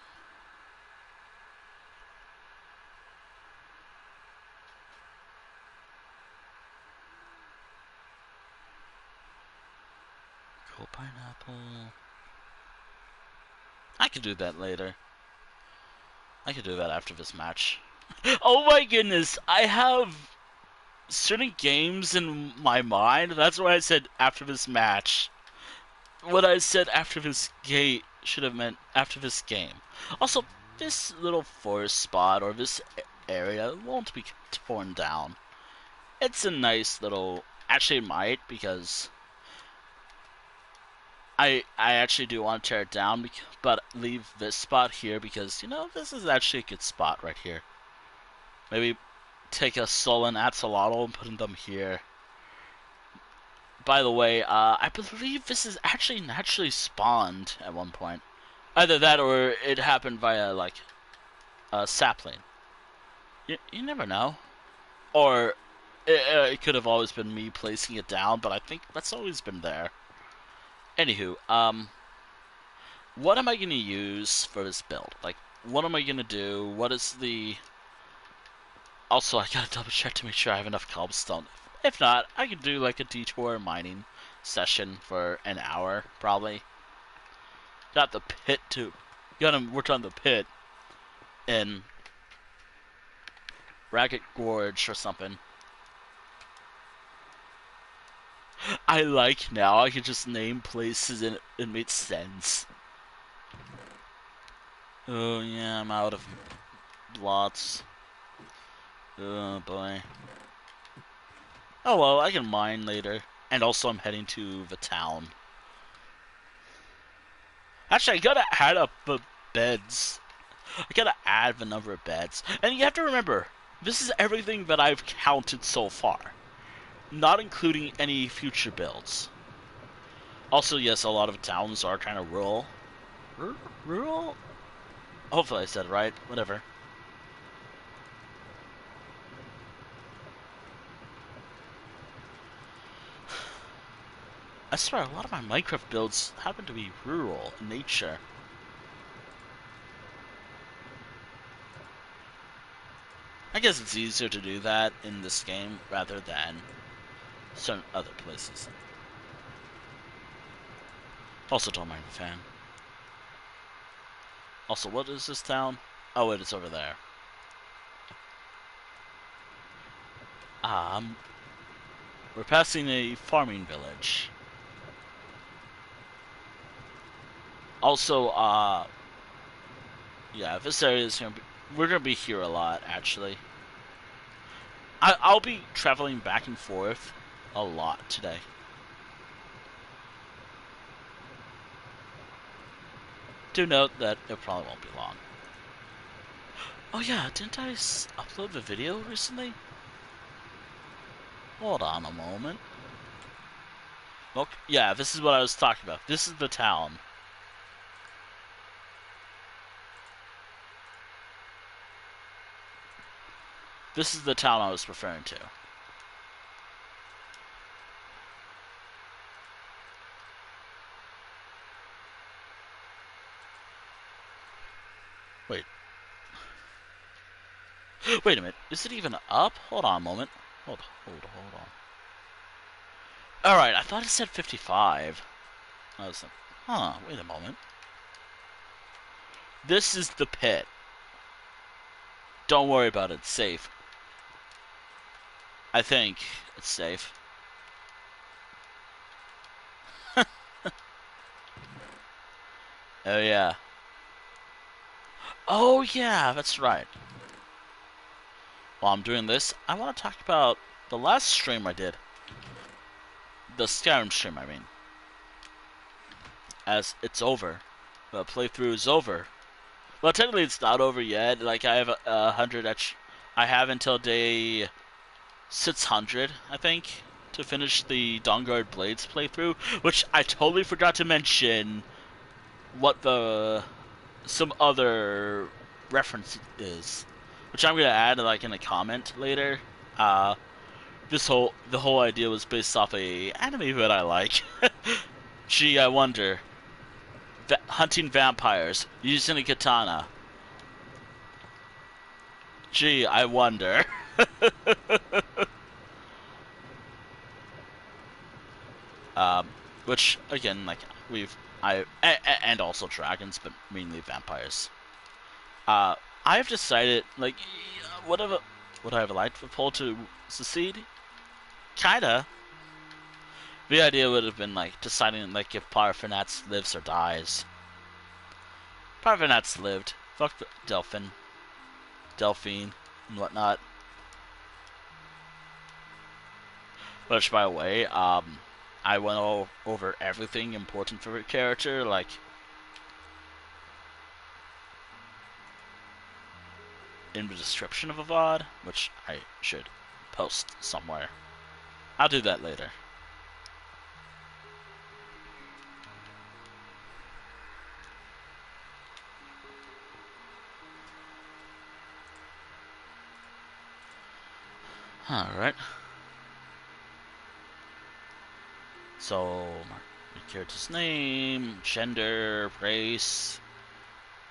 Pineapple. I could do that later. I could do that after this match. Oh my goodness, I have certain games in my mind. That's why I said after this match. What I said after this gate should have meant after this game. Also, this little forest spot or this area won't be torn down. It's a nice little... Actually, it might, because I actually do want to tear it down, but leave this spot here because, you know, this is actually a good spot right here. Maybe take a sullen axolotl and put them here. By the way, I believe this is actually naturally spawned at one point. Either that or it happened via, like, a sapling. You never know. Or it could have always been me placing it down, but I think that's always been there. Anywho, what am I going to use for this build? Like, what am I going to do? What is the... Also, I gotta double check to make sure I have enough cobblestone. If not, I could do like a detour mining session for an hour, probably. Got the pit too. Gotta work on the pit in Ragged Gorge or something. I like now I can just name places and it makes sense. Oh yeah, I'm out of lots. Oh boy. Oh well, I can mine later. And also I'm heading to the town. Actually, I gotta add up the beds. I gotta add the number of beds. And you have to remember, this is everything that I've counted so far. Not including any future builds. Also, yes, a lot of towns are kind of rural. Rural? Hopefully I said it right. Whatever. I swear, a lot of my Minecraft builds happen to be rural in nature. I guess it's easier to do that in this game rather than certain other places. Also, don't mind the fan. Also, what is this town? Oh, it is over there. We're passing a farming village. Also, yeah, this area is gonna be... We're gonna be here a lot, actually. I'll be traveling back and forth a lot today. Do note that it probably won't be long. Oh yeah, didn't I upload the video recently? Hold on a moment. Look, yeah, this is what I was talking about. This is the town. This is the town I was referring to. Wait. Wait a minute. Is it even up? Hold on a moment. Hold on. Alright, I thought it said 55. I was like, huh, wait a moment. This is the pit. Don't worry about it, it's safe. I think it's safe. Oh yeah. Oh yeah, that's right. While I'm doing this, I want to talk about the last stream I did. The Skyrim stream, I mean. As it's over. The playthrough is over. Well, technically it's not over yet. Like, I have 100 I have until day 600, I think, to finish the Dawnguard Blades playthrough, which I totally forgot to mention what some other reference is, which I'm gonna add like in a comment later. The whole idea was based off a anime that I like. Gee, I wonder. Hunting vampires using a katana. Gee, I wonder. Which again, like, and also dragons, but mainly vampires. Uh, I've decided, like, whatever would I have liked for Paul to succeed? Kinda. The idea would have been like deciding like if Parfanats lives or dies. Parfanats lived. Fuck the Delphine, and whatnot. Which, by the way, I went all over everything important for her character, like in the description of a VOD, which I should post somewhere. I'll do that later. Alright. So, my character's name, gender, race,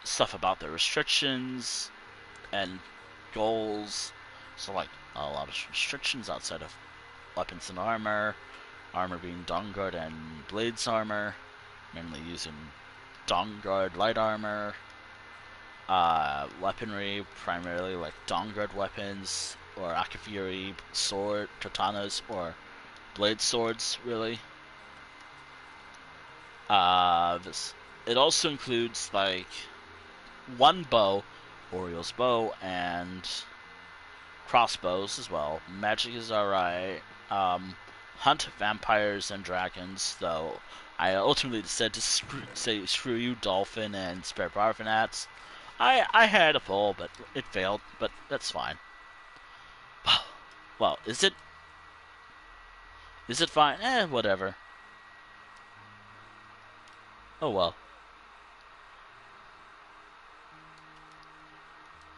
stuff about their restrictions, and goals. So, like, a lot of restrictions outside of weapons and armor. Armor being Dawnguard and Blades armor. Mainly using Dawnguard light armor. Weaponry, primarily like Dawnguard weapons, or Akafury sword, katanas, or blade swords, really. It also includes like one bow, Oriole's bow, and crossbows as well. Magic is alright. Hunt vampires and dragons, though I ultimately decided to say screw you, Dolphin, and spare Barfanats. I had a pull, but it failed, but that's fine. Well, is it? Is it fine? Whatever. Oh well.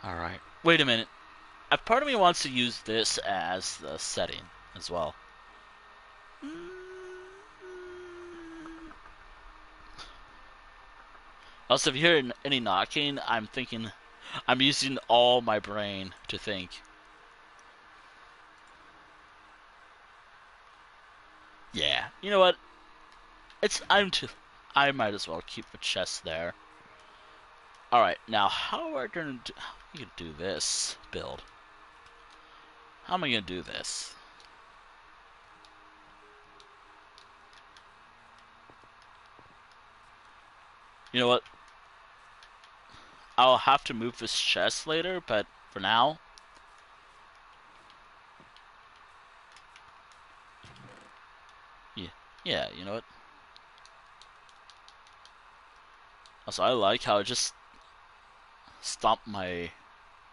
Alright. Wait a minute. A part of me wants to use this as the setting as well. Also, if you hear any knocking, I'm using all my brain to think. Yeah, you know what? I might as well keep the chest there. Alright, now how are we gonna do this build? How am I gonna do this? You know what? I'll have to move this chest later, but for now, yeah, you know what? Also, I like how I just stomp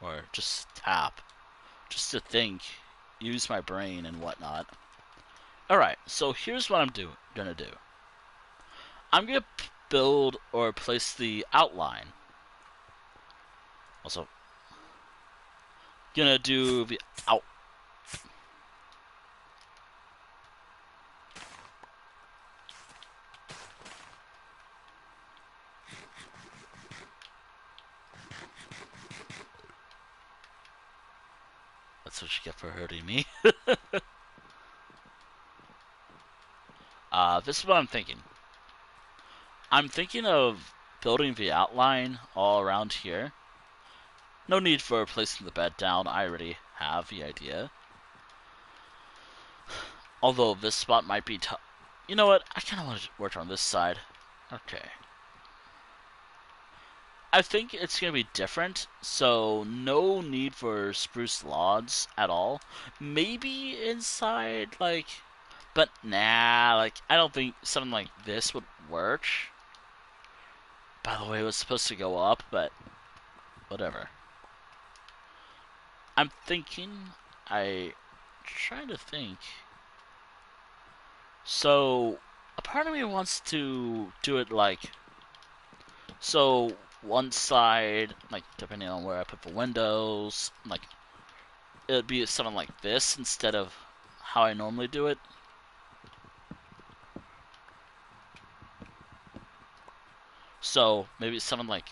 or just tap, just to think, use my brain and whatnot. Alright, so here's what I'm gonna do. I'm gonna build or place the outline. Also, gonna do the out. That's what you get for hurting me. This is what I'm thinking. I'm thinking of building the outline all around here. No need for placing the bed down, I already have the idea. Although this spot might be tough. You know what? I kind of want to work on this side. Okay. I think it's going to be different, so no need for spruce logs at all. Maybe inside, like... But nah, like, I don't think something like this would work. By the way, it was supposed to go up, but whatever. I'm trying to think. So, a part of me wants to do it like... So, one side, like, depending on where I put the windows, like, it'd be something like this instead of how I normally do it. So, maybe something like...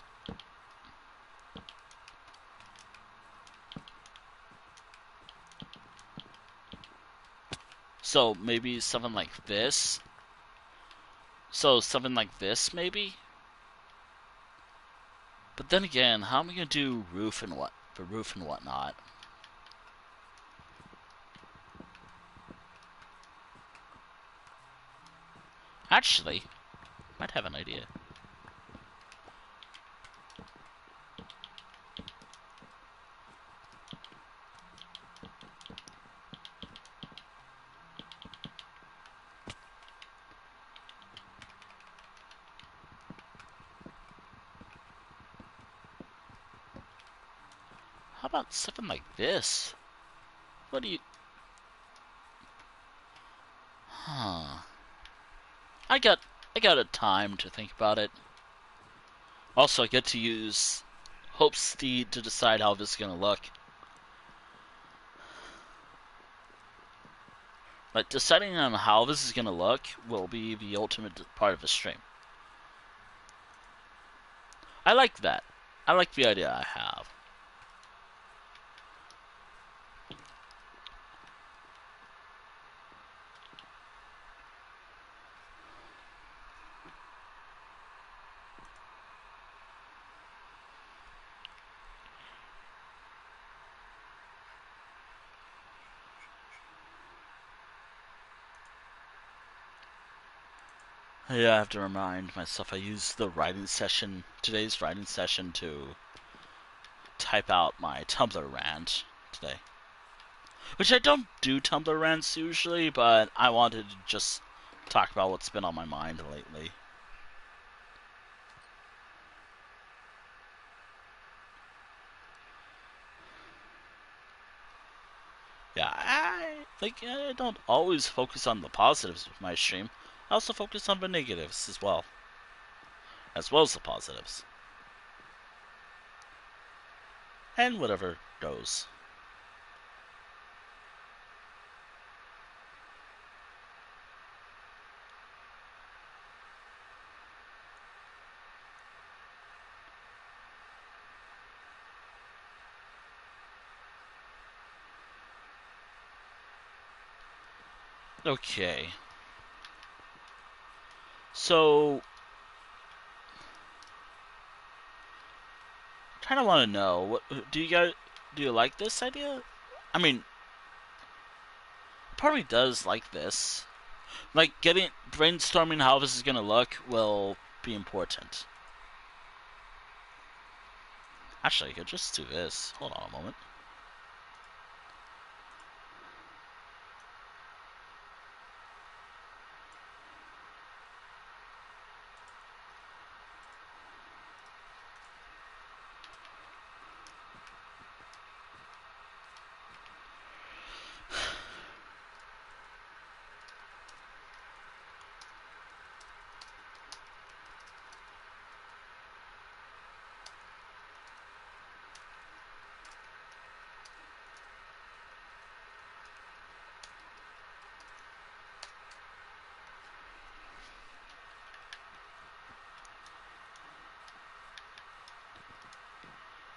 So, maybe something like this. So something like this, maybe? But then again, how am I gonna do roof and whatnot? Actually, might have an idea. How about something like this? What do you... Huh. I got a time to think about it. Also, I get to use Hope Steed to decide how this is gonna look. Like, deciding on how this is gonna look will be the ultimate part of the stream. I like that. I like the idea I have. Yeah, I have to remind myself I used today's writing session to type out my Tumblr rant today. Which I don't do Tumblr rants usually, but I wanted to just talk about what's been on my mind lately. Yeah, I don't always focus on the positives of my stream. I also focus on the negatives as well as the positives. And whatever goes. Okay. So, kind of want to know, what do you like this idea? I mean, part of me does like this. Like, brainstorming how this is gonna look will be important. Actually, I could just do this. Hold on a moment.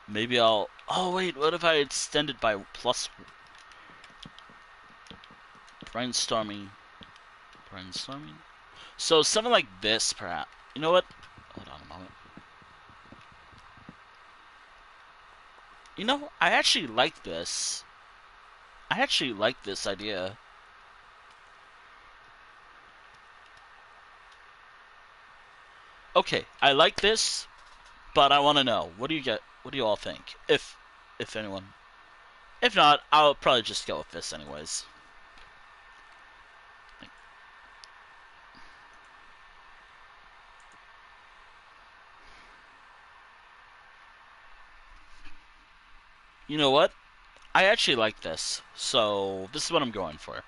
Maybe I'll... Oh, wait, what if I extend it by plus... Brainstorming... Brainstorming? So, something like this, perhaps. You know what? Hold on a moment. You know, I actually like this. I actually like this idea. Okay, I like this, but I want to know. What do you get? What do you all think? If anyone... If not, I'll probably just go with this anyways. You know what? I actually like this, so this is what I'm going for.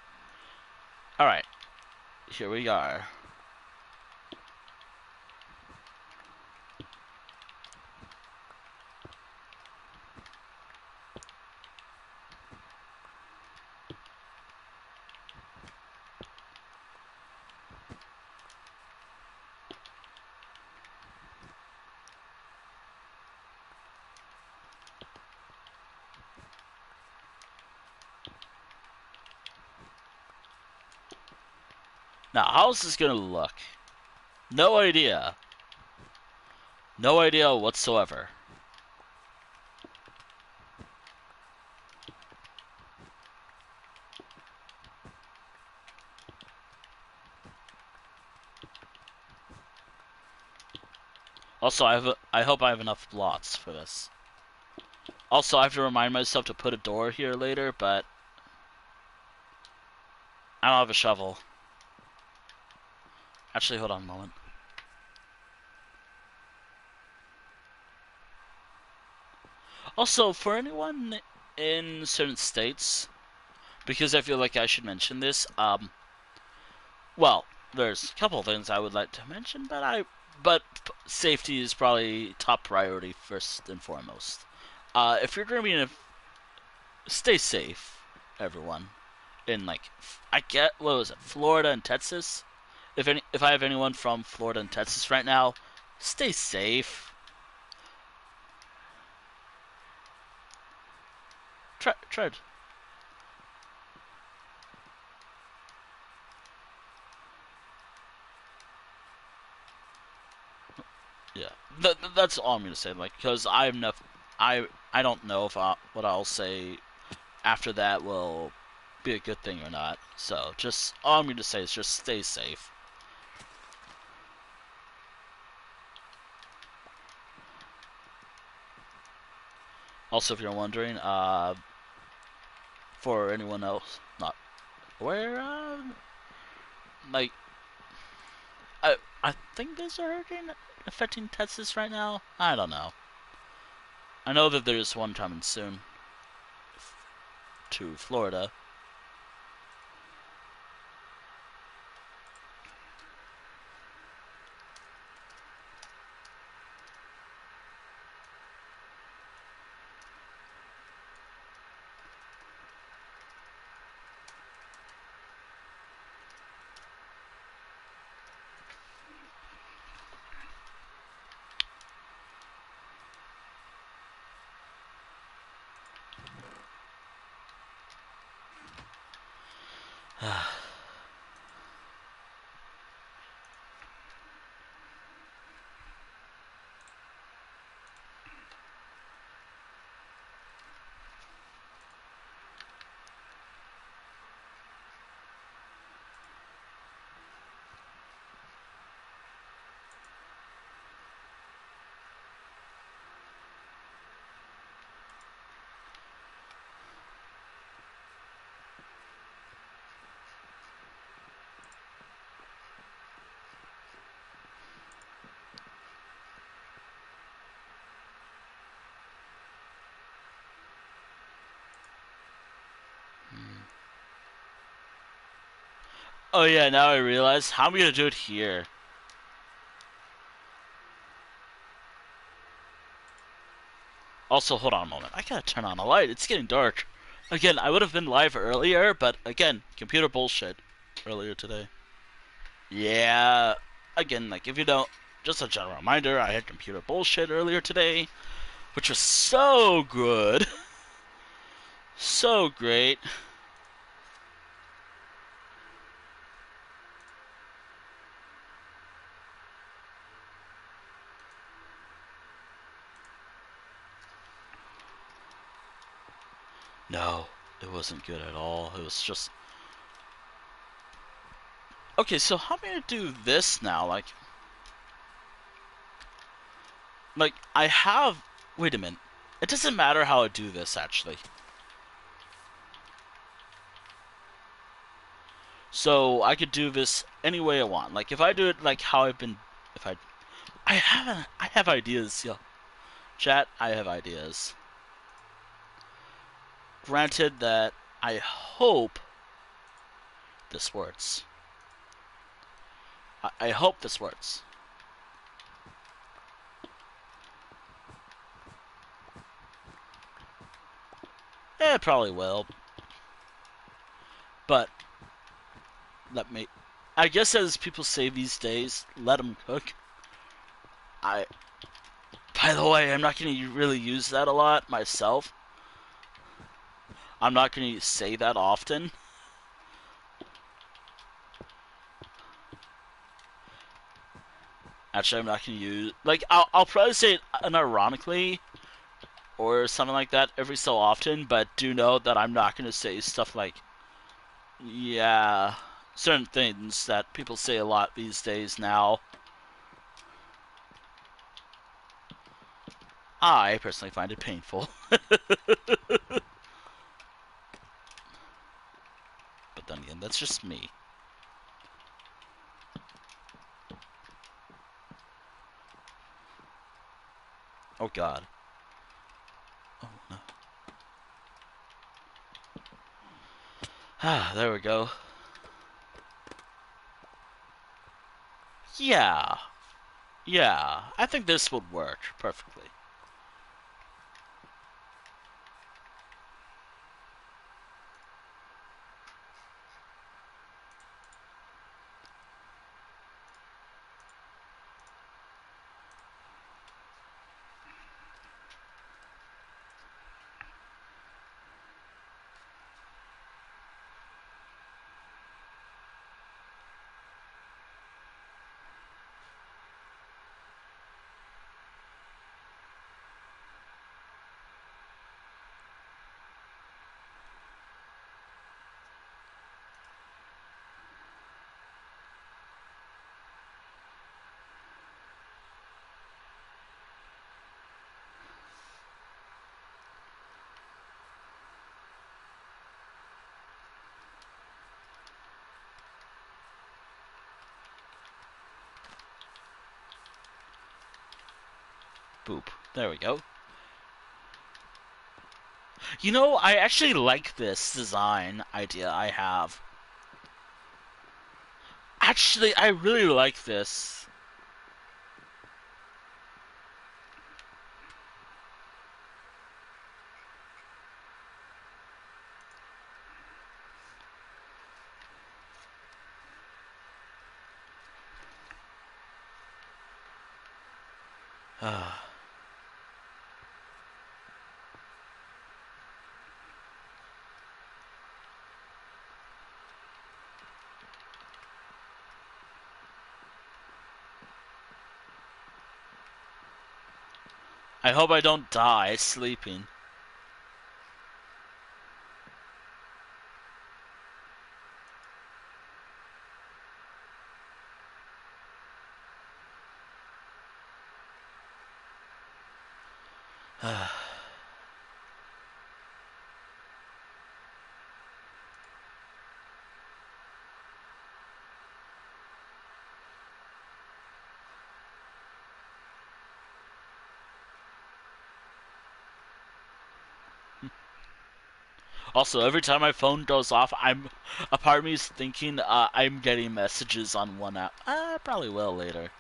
Alright, here we are. Now, how's this gonna look? No idea. No idea whatsoever. Also, I hope I have enough lots for this. Also, I have to remind myself to put a door here later, but I don't have a shovel. Actually, hold on a moment. Also, for anyone in certain states, because I feel like I should mention this, well, there's a couple of things I would like to mention, but safety is probably top priority first and foremost. If you're going to be in a, stay safe, everyone. In like, I get what was it, Florida and Texas. If I have anyone from Florida and Texas right now, stay safe. Try. Yeah, that's all I'm gonna say. Like, because I don't know if what I'll say after that will be a good thing or not. So just all I'm gonna say is just stay safe. Also, if you're wondering, for anyone else not aware, like I think there's a hurricane affecting Texas right now. I don't know. I know that there's one coming soon to Florida. Oh yeah, now I realize how am I gonna do it here. Also, hold on a moment. I gotta turn on a light. It's getting dark. Again, I would have been live earlier, but again, computer bullshit earlier today. Yeah. Again, like if you don't, just a general reminder, I had computer bullshit earlier today, which was so good, so great. No, it wasn't good at all. It was just okay. So how am I gonna do this now? Like I have. Wait a minute. It doesn't matter how I do this actually. So I could do this any way I want. Like if I do it like how I've been, if I have ideas. Yeah, chat. I have ideas. Granted that I hope this works. I hope this works. It probably will, but let me. I guess as people say these days, let them cook. I. By the way, I'm not going to really use that a lot myself. I'm not going to say that often. Actually, I'm not gonna use like I'll probably say it unironically or something like that every so often, but do know that I'm not gonna say stuff like yeah, certain things that people say a lot these days now. I personally find it painful. But then again, that's just me. Oh god. Oh no. Ah, there we go. Yeah. Yeah. I think this would work perfectly. Boop. There we go. You know, I actually like this design idea I have. Actually, I really like this. I hope I don't die sleeping. Also, every time my phone goes off, a part of me is thinking I'm getting messages on one app. I probably will later.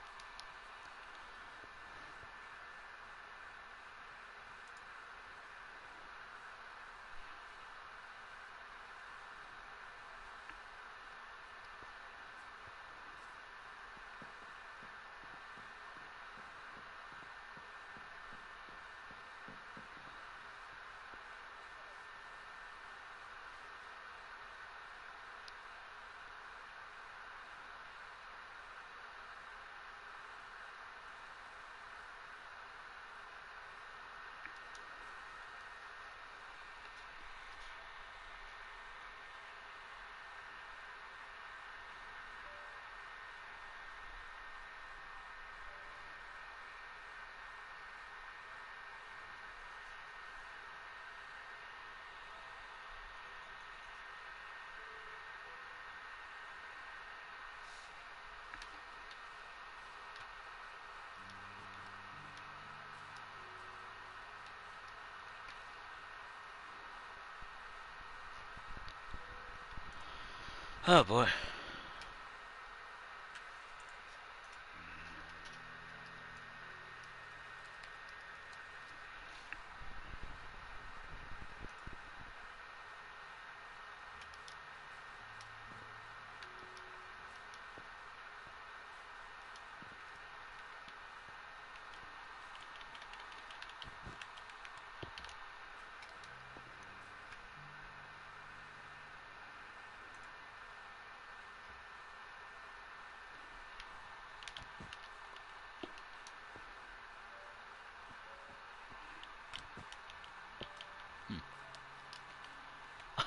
Oh boy.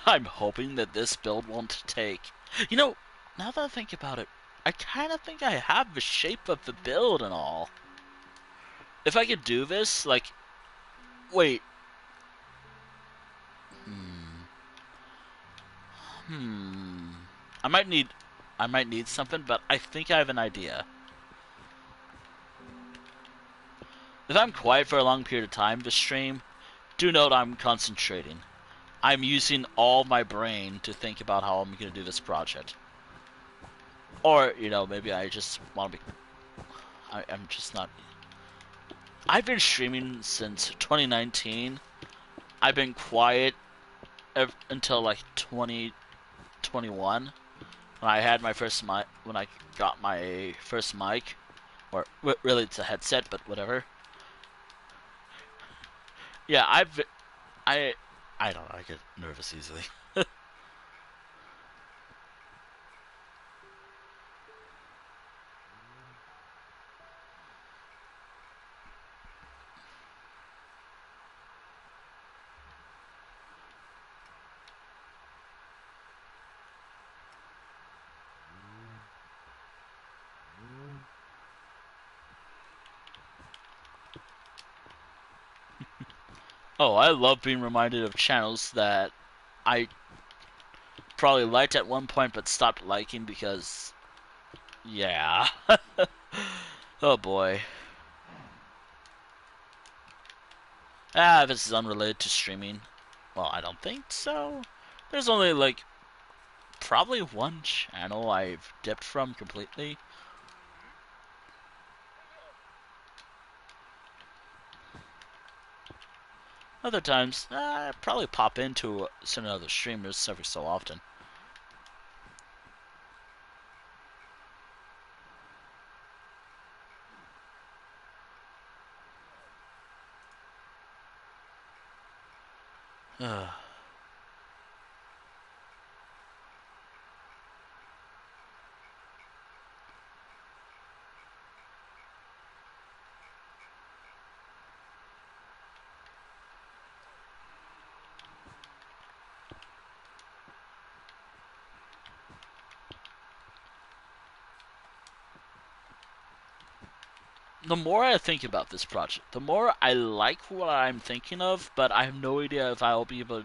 I'm hoping that this build won't take... You know, now that I think about it, I kind of think I have the shape of the build and all. If I could do this, like... Wait. I might need something, but I think I have an idea. If I'm quiet for a long period of time this stream, do note I'm concentrating. I'm using all my brain to think about how I'm going to do this project. Or, you know, maybe I just want to be... I'm just not... I've been streaming since 2019. I've been quiet until like 2021 when I had my first mic. When I got my first mic, or really it's a headset, but whatever. Yeah, I I don't know. I get nervous easily. Oh, I love being reminded of channels that I probably liked at one point but stopped liking because, yeah. Oh boy. Ah, this is unrelated to streaming. Well, I don't think so. There's only like probably one channel I've dipped from completely. Other times, I probably pop into some other streamers every so often. The more I think about this project, the more I like what I'm thinking of, but I have no idea if I'll be able,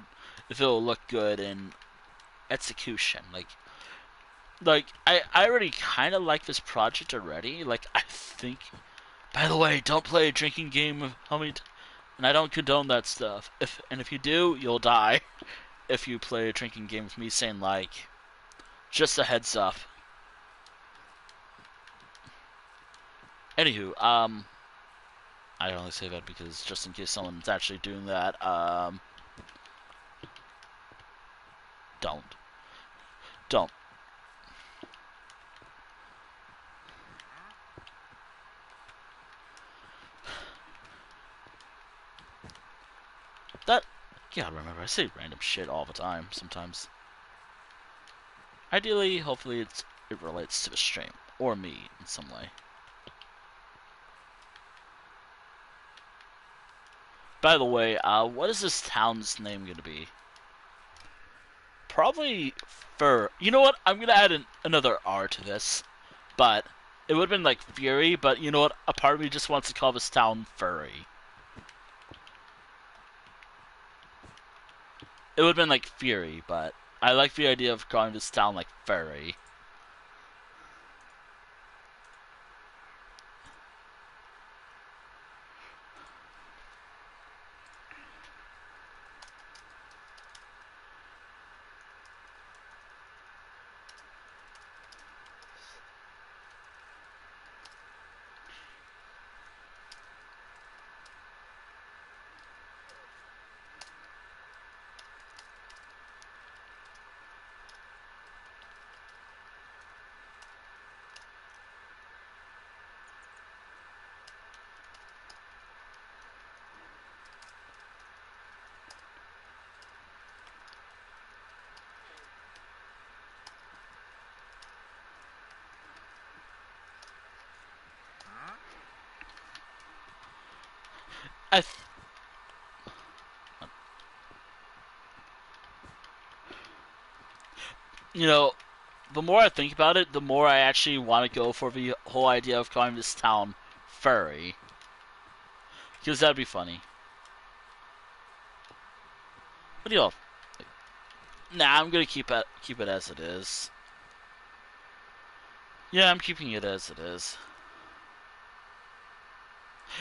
if it'll look good in execution. Like I already kind of like this project already. Like I think. By the way, don't play a drinking game of how many. And I don't condone that stuff. If you do, you'll die. If you play a drinking game with me saying like, just a heads up. Anywho, I only say that because just in case someone's actually doing that, don't. Don't. That, yeah, remember, I say random shit all the time, sometimes. Ideally, hopefully it relates to the stream, or me, in some way. By the way, what is this town's name gonna be? Probably Fur. You know what? I'm gonna add another R to this, but it would have been like Fury, but you know what? A part of me just wants to call this town Furry. It would have been like Fury, but I like the idea of calling this town like Furry. I You know, the more I think about it, the more I actually want to go for the whole idea of calling this town Furry. Because that'd be funny. What do you all? Nah, I'm gonna keep it as it is. Yeah, I'm keeping it as it is.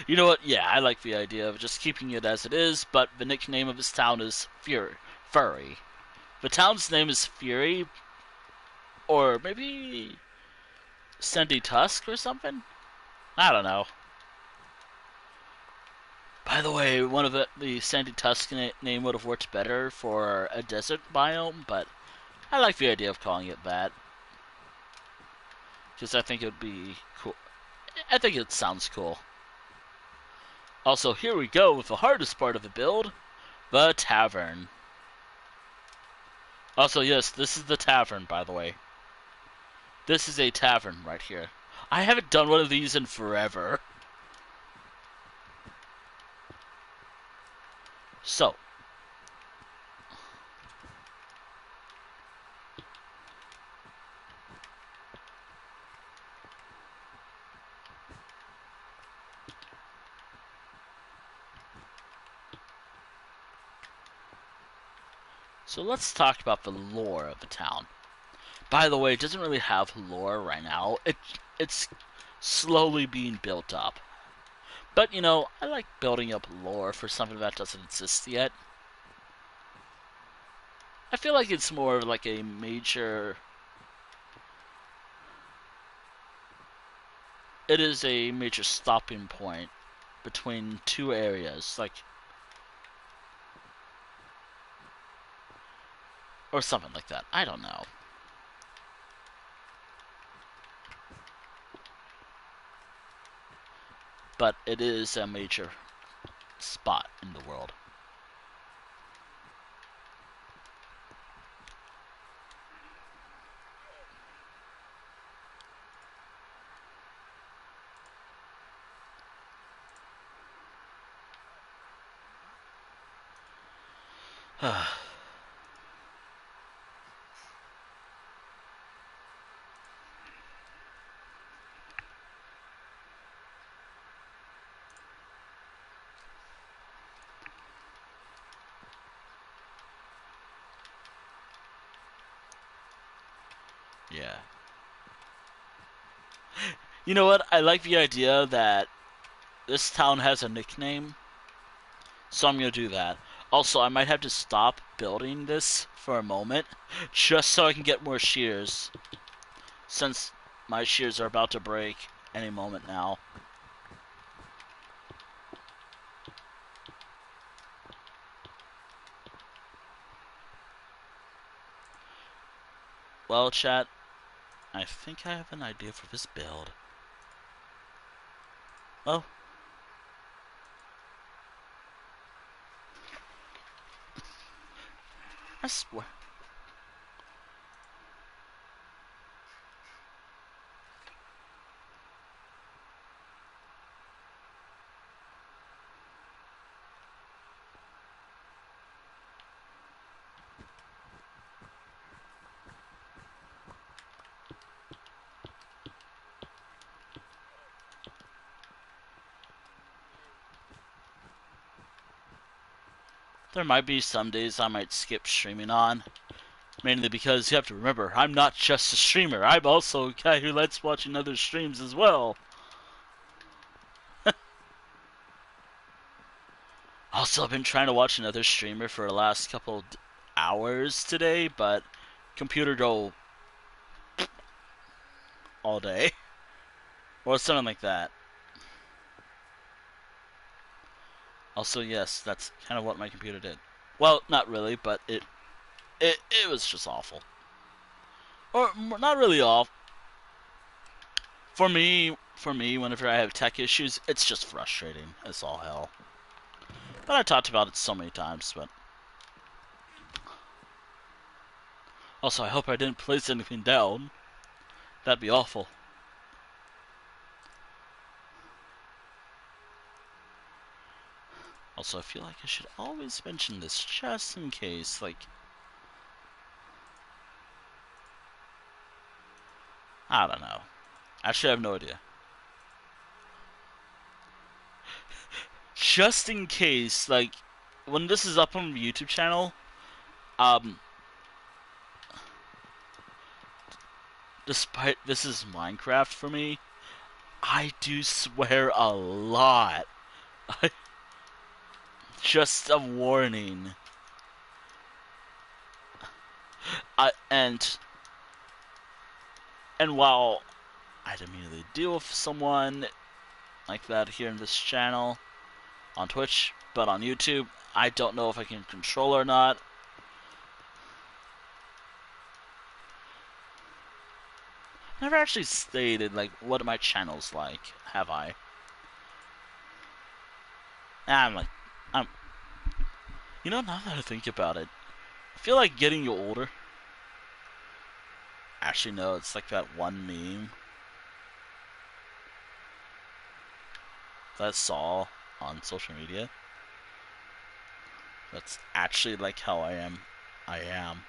You know what? Yeah, I like the idea of just keeping it as it is, but the nickname of this town is Furry. The town's name is Fury, or maybe Sandy Tusk or something? I don't know. By the way, one of the Sandy Tusk name would have worked better for a desert biome, but I like the idea of calling it that. Because I think it would be cool. I think it sounds cool. Also, here we go with the hardest part of the build, the tavern. Also, yes, this is the tavern, by the way. This is a tavern right here. I haven't done one of these in forever. So. So let's talk about the lore of the town. By the way, it doesn't really have lore right now. It's slowly being built up. But, you know, I like building up lore for something that doesn't exist yet. I feel like it's more of like a major... It is a major stopping point between two areas, like... Or something like that. I don't know. But it is a major spot in the world. Yeah. You know what? I like the idea that this town has a nickname, so I'm gonna do that. Also, I might have to stop building this for a moment, just so I can get more shears, since my shears are about to break any moment now. Well, chat, I think I have an idea for this build. Well, I swear. There might be some days I might skip streaming on. Mainly because you have to remember, I'm not just a streamer. I'm also a guy who likes watching other streams as well. Also, I've been trying to watch another streamer for the last couple hours today, but computer go all day. Or something like that. Also, yes, that's kind of what my computer did. Well, not really, but it was just awful. Or not really awful. For me, whenever I have tech issues, it's just frustrating as all hell. But I talked about it so many times, but also I hope I didn't place anything down. That'd be awful. Also, I feel like I should always mention this just in case, like... I don't know. Actually, I have no idea. Just in case, like, when this is up on the YouTube channel, um, despite this is Minecraft for me, I do swear a lot. Just a warning. I and while I'd immediately deal with someone like that here in this channel on Twitch, but on YouTube, I don't know if I can control or not. Never actually stated like what my channel's like, have I? I'm like, I'm. You know, now that I think about it, I feel like getting older. Actually, no, it's like that one meme that I saw on social media. That's actually like how I am. I am.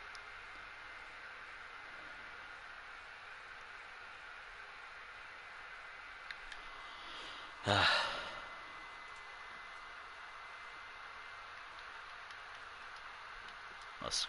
Let's.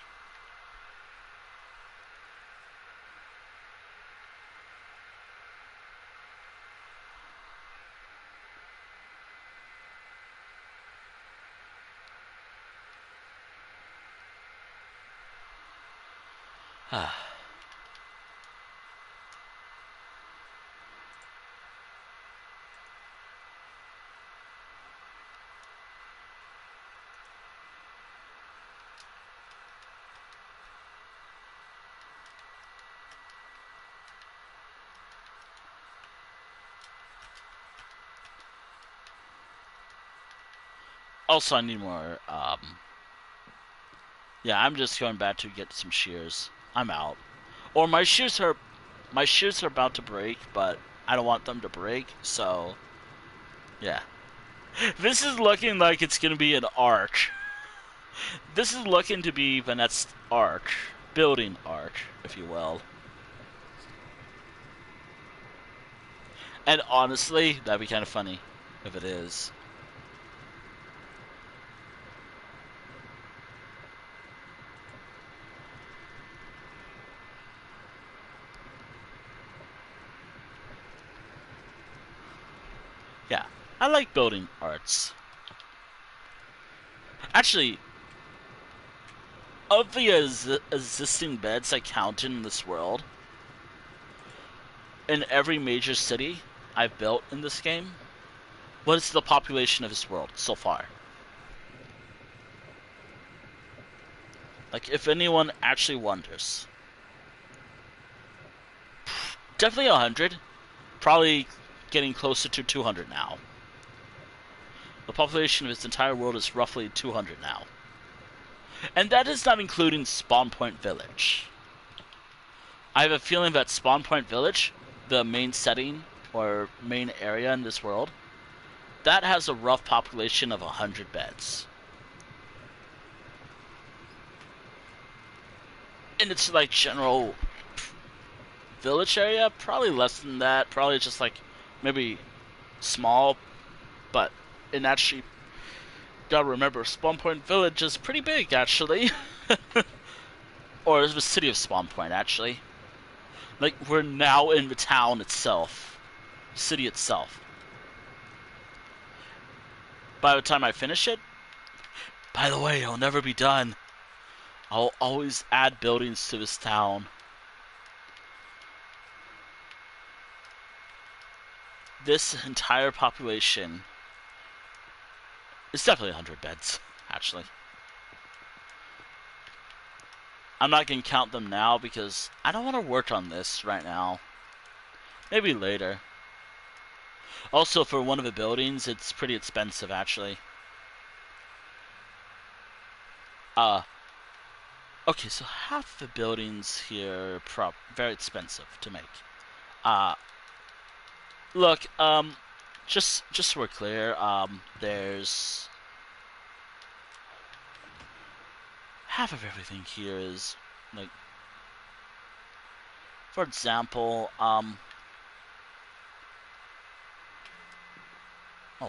Also, I need more. Yeah, I'm just going back to get some shears. I'm out. Or my shears are about to break, but I don't want them to break. So yeah, this is looking like it's gonna be an arch. This is looking to be the next arch, building arch, if you will. And honestly, that'd be kind of funny if it is. Yeah, I like building arts. Actually, of the existing beds I counted in this world, in every major city I've built in this game, what is the population of this world so far? Like, if anyone actually wonders. Definitely 100. Probably getting closer to 200 now. The population of its entire world is roughly 200 now. And that is not including Spawn Point Village. I have a feeling that Spawn Point Village, the main setting or main area in this world, that has a rough population of 100 beds. And it's like general village area, probably less than that. Probably just like maybe small, but in actually, gotta remember, Spawn Point Village is pretty big actually. Or the city of Spawn Point actually. Like we're now in the town itself, city itself. By the time I finish it, by the way, it'll never be done. I'll always add buildings to this town. This entire population is definitely 100 beds, actually. I'm not going to count them now because I don't want to work on this right now. Maybe later. Also, for one of the buildings, it's pretty expensive, actually. Okay, so half the buildings here are very expensive to make. Uh, Look, just so we're clear, there's half of everything here is like For example, oh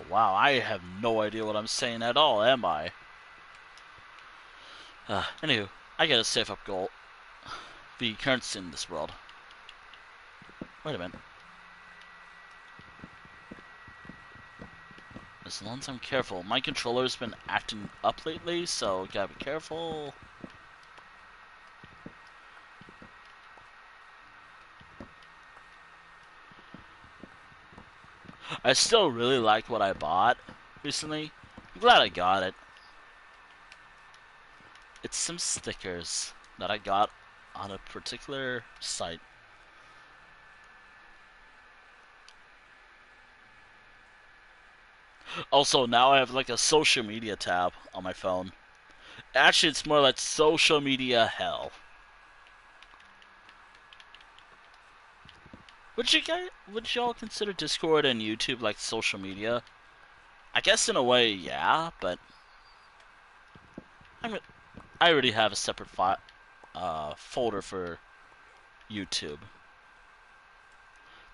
wow, I have no idea what I'm saying at all, am I? Anywho, I gotta save up gold. Be currency in this world. Wait a minute. As long as I'm careful. My controller's been acting up lately, so gotta be careful. I still really like what I bought recently. I'm glad I got it. It's some stickers that I got on a particular site. Also, now I have like a social media tab on my phone. Actually, it's more like social media hell. Would y'all consider Discord and YouTube like social media? I guess in a way, yeah, but I already have a separate folder for YouTube.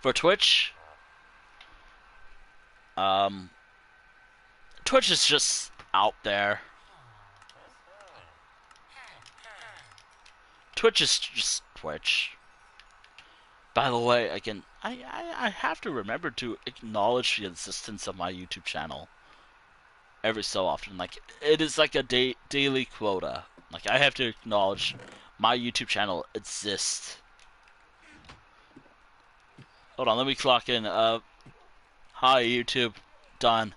For Twitch, um, Twitch is just out there. Twitch is just Twitch. By the way, again, I have to remember to acknowledge the existence of my YouTube channel every so often. Like, it is like a daily quota. Like, I have to acknowledge my YouTube channel exists. Hold on, let me clock in. Hi YouTube, done.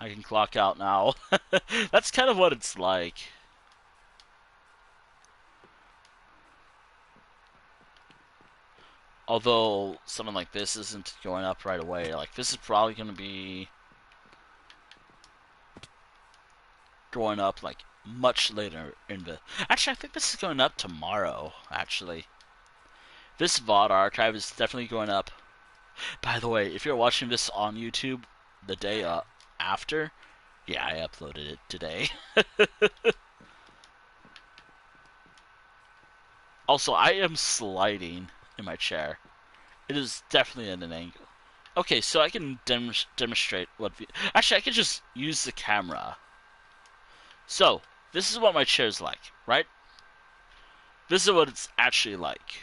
I can clock out now. That's kind of what it's like. Although something like this isn't going up right away. Like, this is probably going to be going up like much later in the. Actually, I think this is going up tomorrow. Actually, this VOD archive is definitely going up. By the way, if you're watching this on YouTube the day after, yeah, I uploaded it today. Also, I am sliding in my chair. It is definitely at an angle. Okay, so I can demonstrate what. Actually, I can just use the camera. So, this is what my chair is like, right? This is what it's actually like.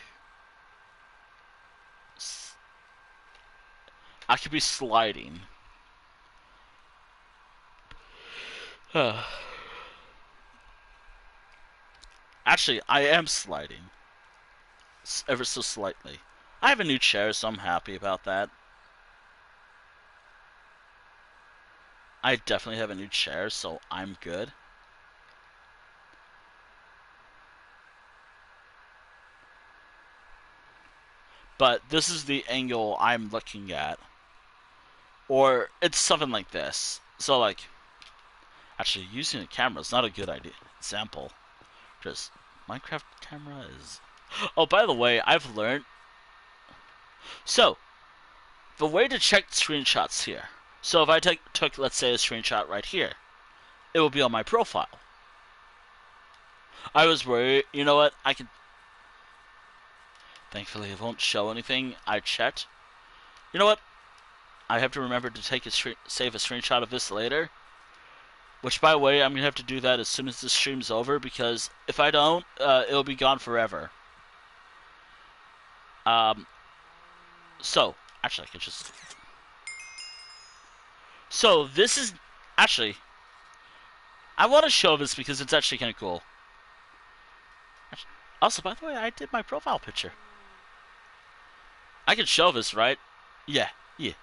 I could be sliding. Actually, I am sliding. Ever so slightly. I have a new chair, so I'm happy about that. I definitely have a new chair, so I'm good. But this is the angle I'm looking at. Or it's something like this. So like, actually using a camera is not a good idea. Example. Just, Minecraft camera is... Oh, by the way, I've learned... So, the way to check screenshots here. So if I took, let's say, a screenshot right here, it will be on my profile. I was worried, you know what, I can... Thankfully, it won't show anything. I checked. You know what? I have to remember to save a screenshot of this later. Which, by the way, I'm going to have to do that as soon as this stream's over, because if I don't, it'll be gone forever. So, actually, I could just... So, this is... Actually, I want to show this because it's actually kind of cool. Also, by the way, I did my profile picture. I can show this, right? Yeah. Here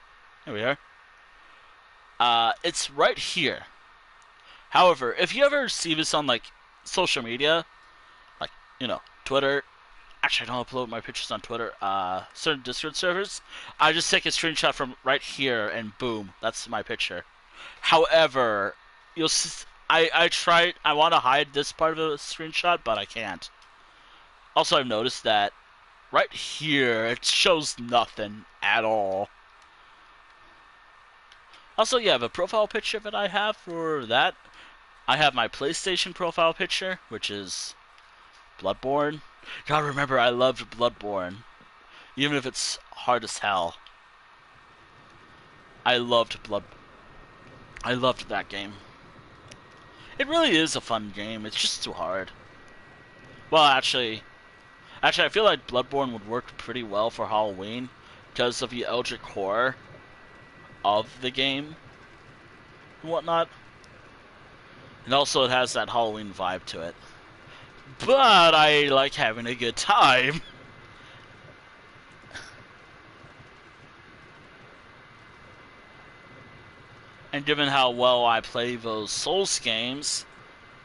we are. It's right here. However, if you ever see this on, like, social media, like, you know, Twitter... Actually, I don't upload my pictures on Twitter. Certain Discord servers, I just take a screenshot from right here, and boom, that's my picture. However, you'll see, I tried... I want to hide this part of the screenshot, but I can't. Also, I've noticed that right here, it shows nothing at all. Also, yeah, the profile picture that I have for that, I have my PlayStation profile picture, which is Bloodborne. Gotta remember, I loved Bloodborne. even if it's hard as hell. I loved Blood. I loved that game. It really is a fun game. It's just too hard. Well, actually, I feel like Bloodborne would work pretty well for Halloween because of the eldritch horror of the game and whatnot. And also, it has that Halloween vibe to it. But I like having a good time. And given how well I play those Souls games,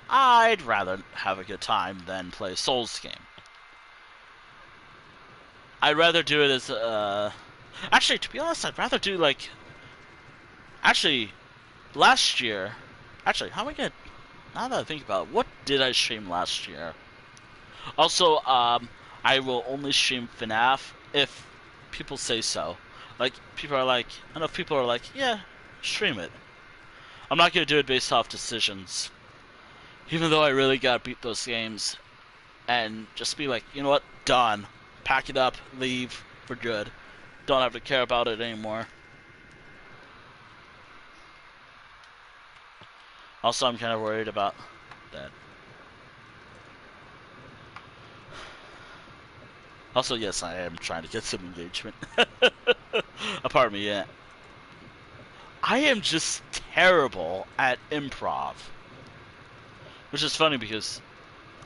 I'd rather have a good time than play a Souls game. I'd rather do it as actually, to be honest, I'd rather do like actually last year. Actually, how am I gonna? Now that I think about it, what did I stream last year? Also, I will only stream FNAF if people say so. Like people are like, enough people are like, yeah, stream it. I'm not gonna do it based off decisions. Even though I really gotta beat those games and just be like, you know what, done. Pack it up, leave for good. Don't have to care about it anymore. Also, I'm kind of worried about that. Also, yes, I am trying to get some engagement. Pardon me, yeah. I am just terrible at improv. Which is funny because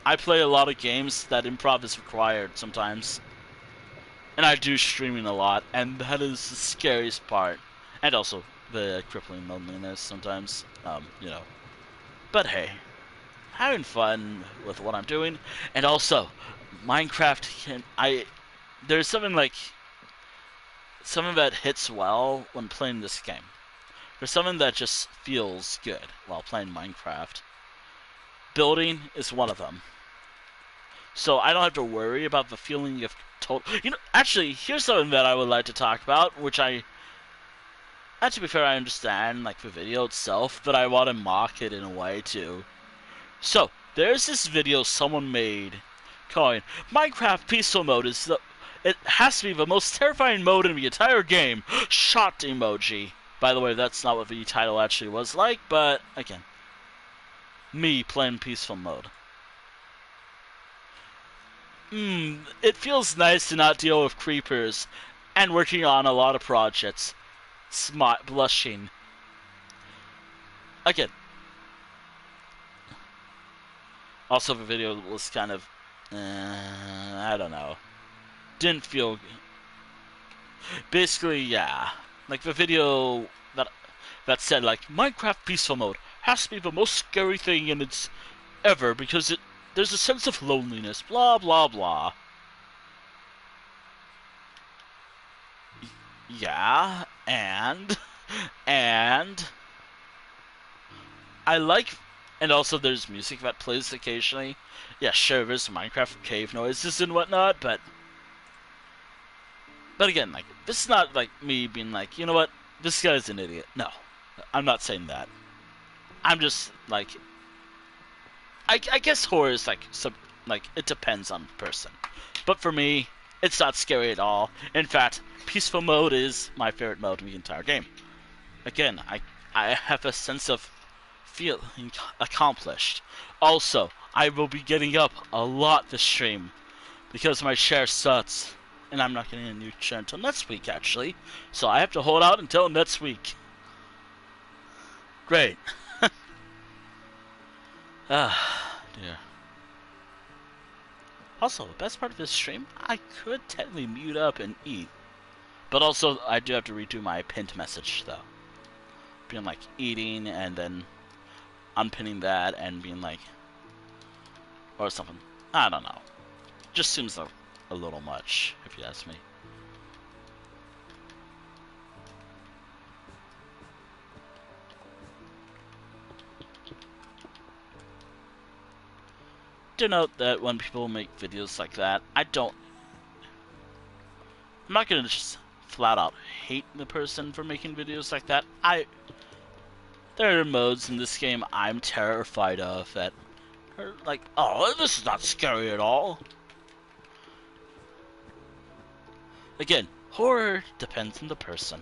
I play a lot of games that improv is required sometimes. And I do streaming a lot, and that is the scariest part. And also the crippling loneliness sometimes, you know. But hey, having fun with what I'm doing. And also, Minecraft there's something that hits well when playing this game. There's something that just feels good while playing Minecraft. Building is one of them. So I don't have to worry about the feeling of total. You know, actually, here's something that I would like to talk about, which and to be fair, I understand, like, the video itself, but I want to mock it in a way, too. So, there's this video someone made calling Minecraft Peaceful Mode it has to be the most terrifying mode in the entire game. Shot emoji. By the way, that's not what the title actually was like, but, again, me playing Peaceful Mode. It feels nice to not deal with creepers and working on a lot of projects. Blushing. Again. Also, the video was kind of, I don't know. Didn't feel. Basically, yeah. Like the video that said like Minecraft Peaceful Mode has to be the most scary thing in its ever because there's a sense of loneliness. Blah blah blah. Yeah, and I like, and also there's music that plays occasionally. Yeah, sure, there's Minecraft cave noises and whatnot, but again, like, this is not like me being like, you know what, this guy's an idiot. No, I'm not saying that. I'm just like, I guess horror is like it depends on the person, but for me, it's not scary at all. In fact, peaceful mode is my favorite mode in the entire game. Again, I have a sense of feeling accomplished. Also, I will be getting up a lot this stream because my share sucks, and I'm not getting a new share until next week actually. So I have to hold out until next week. Great. Dear. Also, the best part of this stream, I could technically mute up and eat. But also, I do have to redo my pinned message, though. Being like, eating, and then unpinning that, and being like, or something. I don't know. Just seems a little much, if you ask me. To note that when people make videos like that, I'm not gonna just flat out hate the person for making videos like that. There are modes in this game I'm terrified of that are like, oh, this is not scary at all. Again, horror depends on the person.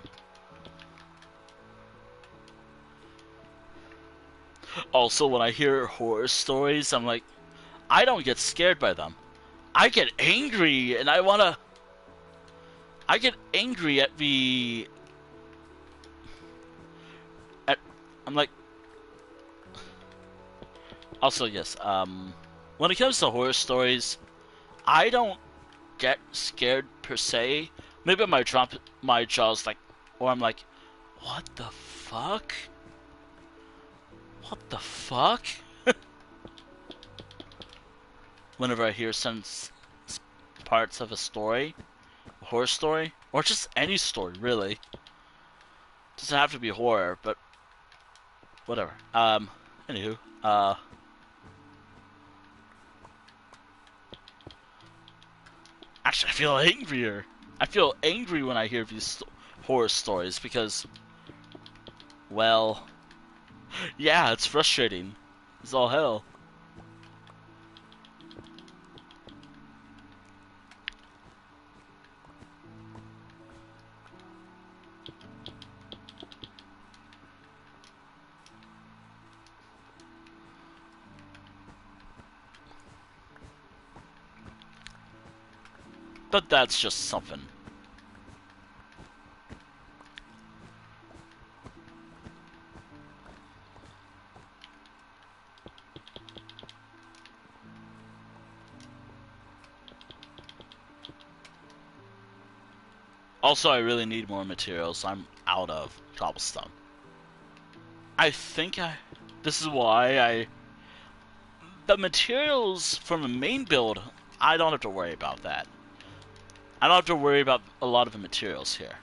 Also, when I hear horror stories, I'm like, I don't get scared by them. I get angry, and I get angry at the. At, I'm like. Also, yes. When it comes to horror stories, I don't get scared per se. Maybe my jaw's like, or I'm like, what the fuck? What the fuck? Whenever I hear some parts of a horror story, or just any story, really. Doesn't have to be horror, but whatever. Anywho, actually, I feel angrier. I feel angry when I hear these horror stories because, well, yeah, it's frustrating. It's all hell. But that's just something. Also, I really need more materials. I'm out of cobblestone. I think I. This is why I. The materials from the main build, I don't have to worry about that. I don't have to worry about a lot of the materials here.